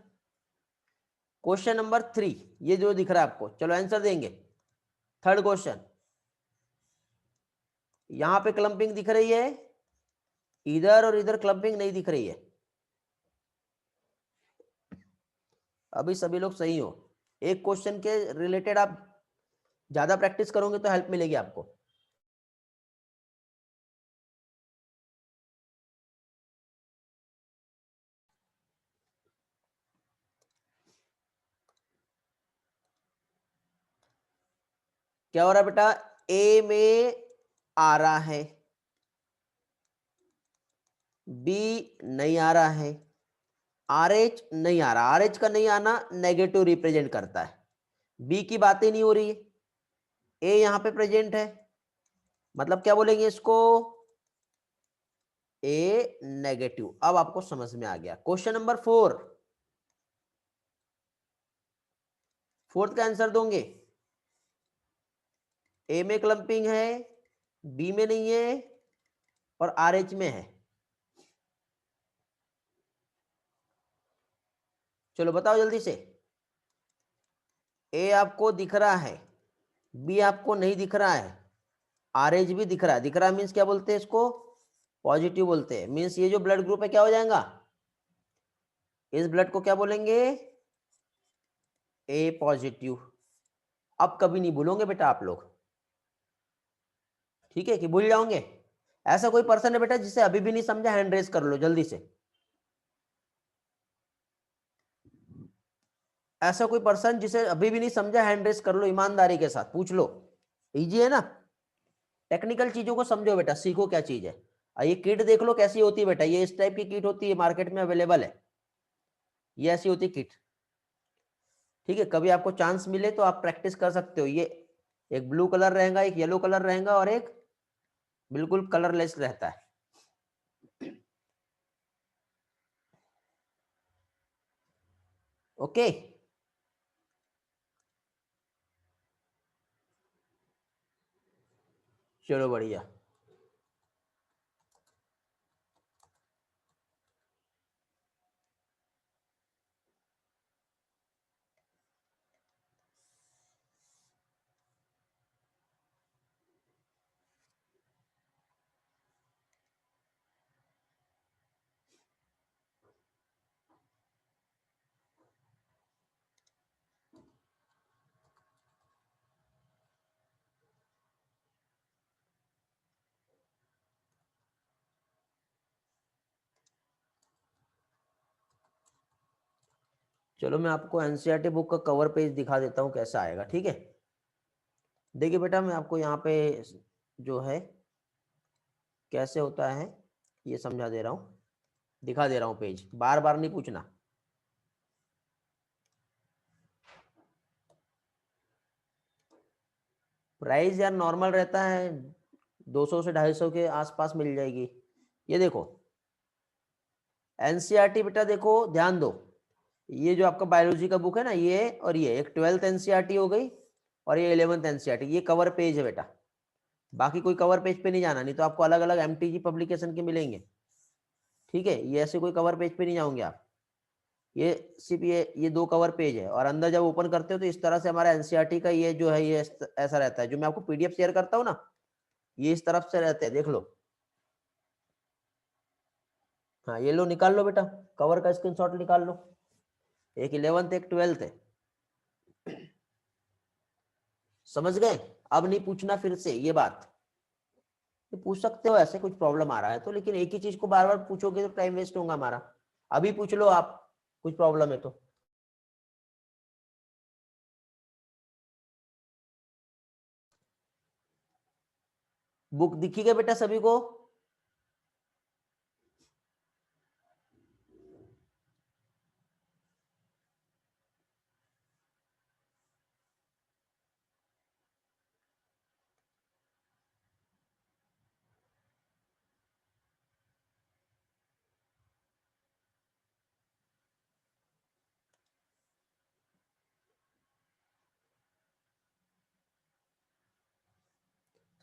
क्वेश्चन नंबर 3, ये जो दिख रहा है आपको, चलो आंसर देंगे। थर्ड क्वेश्चन, यहां पे क्लम्पिंग दिख रही है इधर और इधर क्लम्पिंग नहीं दिख रही है। अभी सभी लोग सही हो। एक क्वेश्चन के रिलेटेड आप ज्यादा प्रैक्टिस करोगे तो हेल्प मिलेगी आपको। क्या हो रहा है बेटा? ए में आ रहा है, बी नहीं आ रहा है, RH नहीं आ रहा। RH का नहीं आना नेगेटिव रिप्रेजेंट करता है। बी की बात ही नहीं हो रही है, ए यहां पे प्रेजेंट है, मतलब क्या बोलेंगे इसको? ए नेगेटिव। अब आपको समझ में आ गया। क्वेश्चन नंबर 4, फोर्थ का आंसर दोगे। ए में क्लम्पिंग है, बी में नहीं है और RH में है। चलो बताओ जल्दी से। ए आपको दिख रहा है, बी आपको नहीं दिख रहा है, RH भी दिख रहा है। दिख रहा है मीन्स क्या बोलते हैं इसको? पॉजिटिव बोलते हैं। मीन्स ये जो ब्लड ग्रुप है क्या हो जाएगा? इस ब्लड को क्या बोलेंगे? ए पॉजिटिव। अब कभी नहीं भूलोगे बेटा आप लोग, ठीक है? कि भूल जाओगे? ऐसा कोई पर्सन है बेटा जिसे अभी भी नहीं समझा? हैंड रेज कर लो जल्दी से। ऐसा कोई पर्सन जिसे अभी भी नहीं समझा? हैंड रेज कर लो, ईमानदारी के साथ पूछ लो। इजी है ना? टेक्निकल चीजों को समझो बेटा, सीखो क्या चीज है। ये किट देख लो कैसी होती है बेटा। ये इस टाइप की किट होती है, मार्केट में अवेलेबल है। ये ऐसी होती है किट, ठीक है? कभी आपको चांस मिले तो आप प्रैक्टिस कर सकते हो। ये एक ब्लू कलर रहेगा, एक येलो कलर रहेगा और एक बिल्कुल कलरलेस रहता है। ओके, चलो बढ़िया। चलो मैं आपको एनसीईआरटी बुक का कवर पेज दिखा देता हूँ कैसा आएगा, ठीक है? देखिए बेटा, मैं आपको यहाँ पे जो है कैसे होता है ये समझा दे रहा हूँ, दिखा दे रहा हूँ पेज। बार बार नहीं पूछना। प्राइस यार नॉर्मल रहता है, 200 से 250 के आसपास मिल जाएगी। ये देखो एनसीईआरटी बेटा, देखो ध्यान दो। ये जो आपका बायोलॉजी का बुक है ना, ये और ये एक 12th एनसीईआरटी हो गई और ये 11th एनसीईआरटी, ये कवर पेज है बेटा, बाकी कोई कवर पेज पे नहीं जाना, नहीं तो आपको अलग अलग एमटीजी पब्लिकेशन के मिलेंगे, ठीक है। ये ऐसे कोई कवर पेज पे नहीं जाओगे आप, ये सिर्फ ये 2 कवर पेज है, और अंदर जब ओपन करते हो तो इस तरह से हमारा एनसीईआरटी का ये जो है ये ऐसा रहता है। जो मैं आपको पीडीएफ शेयर करता हूँ ना, ये इस तरफ से रहते हैं, देख लो। हाँ ये लो, निकाल लो बेटा, कवर का स्क्रीनशॉट निकाल लो। एक 11th एक 12th है, समझ गए। अब नहीं पूछना फिर से ये बात, ये पूछ सकते हो ऐसे कुछ प्रॉब्लम आ रहा है तो, लेकिन एक ही चीज को बार बार पूछोगे तो टाइम वेस्ट होगा हमारा। अभी पूछ लो आप, कुछ प्रॉब्लम है तो। बुक दिखी गया बेटा सभी को?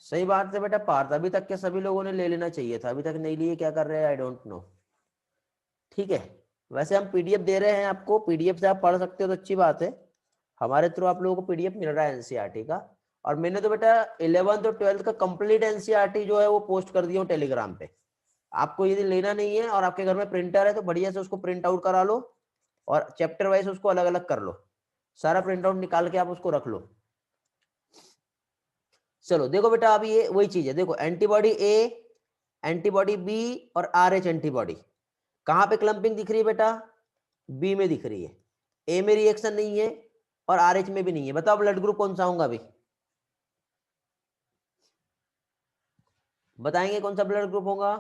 सही बात है बेटा पार्थ, अभी तक के सभी लोगों ने ले लेना चाहिए था, अभी तक नहीं लिए, क्या कर रहे हैं आई डोंट नो। ठीक है, वैसे हम पीडीएफ दे रहे हैं आपको, पीडीएफ से आप पढ़ सकते हो तो अच्छी बात है। हमारे थ्रू आप लोगों को पीडीएफ मिल रहा है एनसीईआरटी का, और मैंने तो बेटा 11th और 12th का कंप्लीट एनसीईआरटी जो है वो पोस्ट कर दिया हूँ टेलीग्राम पे। आपको यदि लेना नहीं है और आपके घर में प्रिंटर है तो बढ़िया से उसको प्रिंट आउट करा लो, और चैप्टर वाइज उसको अलग अलग कर लो, सारा प्रिंट आउट निकाल के आप उसको रख लो। चलो देखो बेटा, अब ये वही चीज है, देखो एंटीबॉडी ए, एंटीबॉडी बी और आरएच एंटीबॉडी, कहां पे क्लंपिंग दिख रही है बेटा? बी में दिख रही है। ए में रिएक्शन नहीं है और आरएच में भी नहीं है। बताओ ब्लड ग्रुप कौन सा होगा अभी? बताएंगे कौन सा ब्लड ग्रुप होगा?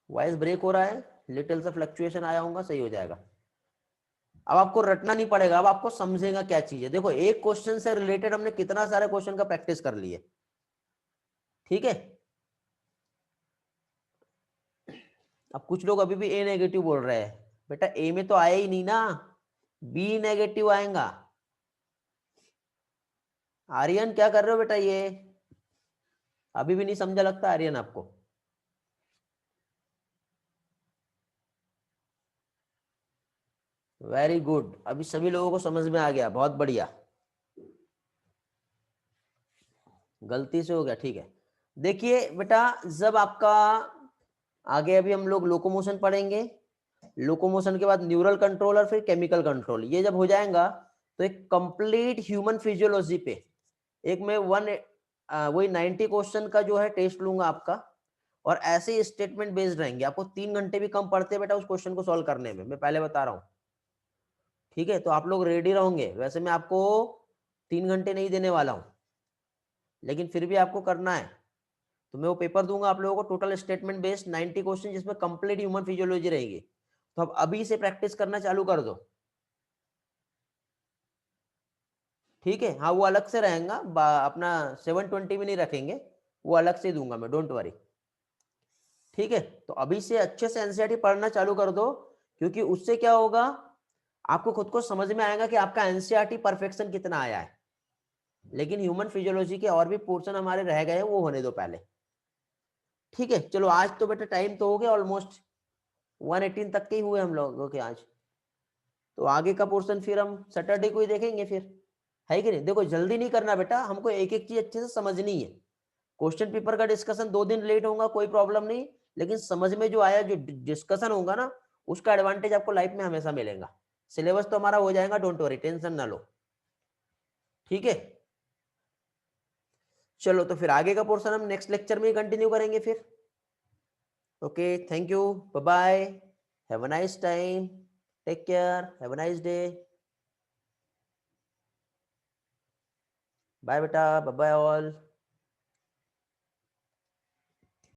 वॉइस ब्रेक हो रहा है, लिटिल सा फ्लक्चुएशन आया होगा, सही हो जाएगा। अब आपको रटना नहीं पड़ेगा, अब आपको समझेगा क्या चीज है। देखो एक क्वेश्चन से रिलेटेड हमने कितना सारे क्वेश्चन का प्रैक्टिस कर लिए, ठीक है। अब कुछ लोग अभी भी ए नेगेटिव बोल रहे हैं, बेटा ए में तो आया ही नहीं ना, बी नेगेटिव आएगा। आर्यन क्या कर रहे हो बेटा? ये अभी भी नहीं समझा लगता आर्यन आपको? वेरी गुड, अभी सभी लोगों को समझ में आ गया, बहुत बढ़िया। गलती से हो गया, ठीक है। देखिए बेटा, जब आपका आगे अभी हम लोग लोकोमोशन पढ़ेंगे, लोकोमोशन के बाद न्यूरल कंट्रोल और फिर केमिकल कंट्रोल, ये जब हो जाएगा तो एक कंप्लीट ह्यूमन फिजियोलॉजी पे एक मैं वही 90 क्वेश्चन का जो है टेस्ट लूंगा आपका, और ऐसे ही स्टेटमेंट बेस्ड रहेंगे। आपको 3 घंटे भी कम पड़ते बेटा उस क्वेश्चन को सॉल्व करने में, मैं पहले बता रहा हूँ, ठीक है। तो आप लोग रेडी रहोगे, वैसे मैं आपको 3 घंटे नहीं देने वाला हूँ, लेकिन फिर भी आपको करना है। तो मैं वो पेपर दूंगा आप लोगों को, टोटल स्टेटमेंट बेस्ड 90 क्वेश्चन, जिसमें कंप्लीट ह्यूमन फिजियोलॉजी रहेगी। तो अब अभी से प्रैक्टिस करना चालू कर दो, ठीक है। हाँ वो अलग से रहेगा, अपना 720 में नहीं रखेंगे, वो अलग से दूंगा मैं, डोंट वरी, ठीक है। तो अभी से अच्छे से एनसीईआरटी पढ़ना चालू कर दो, क्योंकि उससे क्या होगा, आपको खुद को समझ में आएगा कि आपका एनसीईआरटी परफेक्शन कितना आया है। लेकिन ह्यूमन फिजियोलॉजी के और भी पोर्शन हमारे रह गए, वो होने दो पहले, ठीक है। चलो आज तो बेटा टाइम तो हो गया ऑलमोस्ट 118 तक के ही हुए हम लोगों के आज, तो आगे का पोर्शन फिर हम सैटरडे को ही देखेंगे फिर, है कि नहीं। देखो जल्दी नहीं करना बेटा, हमको एक एक चीज अच्छे से समझनी है। क्वेश्चन पेपर का डिस्कशन 2 दिन लेट होगा कोई प्रॉब्लम नहीं, लेकिन समझ में जो आया, जो डिस्कशन होगा ना, उसका एडवांटेज आपको लाइफ में हमेशा मिलेगा। सिलेबस तो हमारा हो जाएगा, डोंट वरी, टेंशन ना लो, ठीक है। चलो तो फिर आगे का पोर्शन हम नेक्स्ट लेक्चर में ही कंटिन्यू करेंगे फिर। Okay, thank you, bye bye, have a nice time, take care, have a nice day, bye बेटा, बाय बाय ऑल।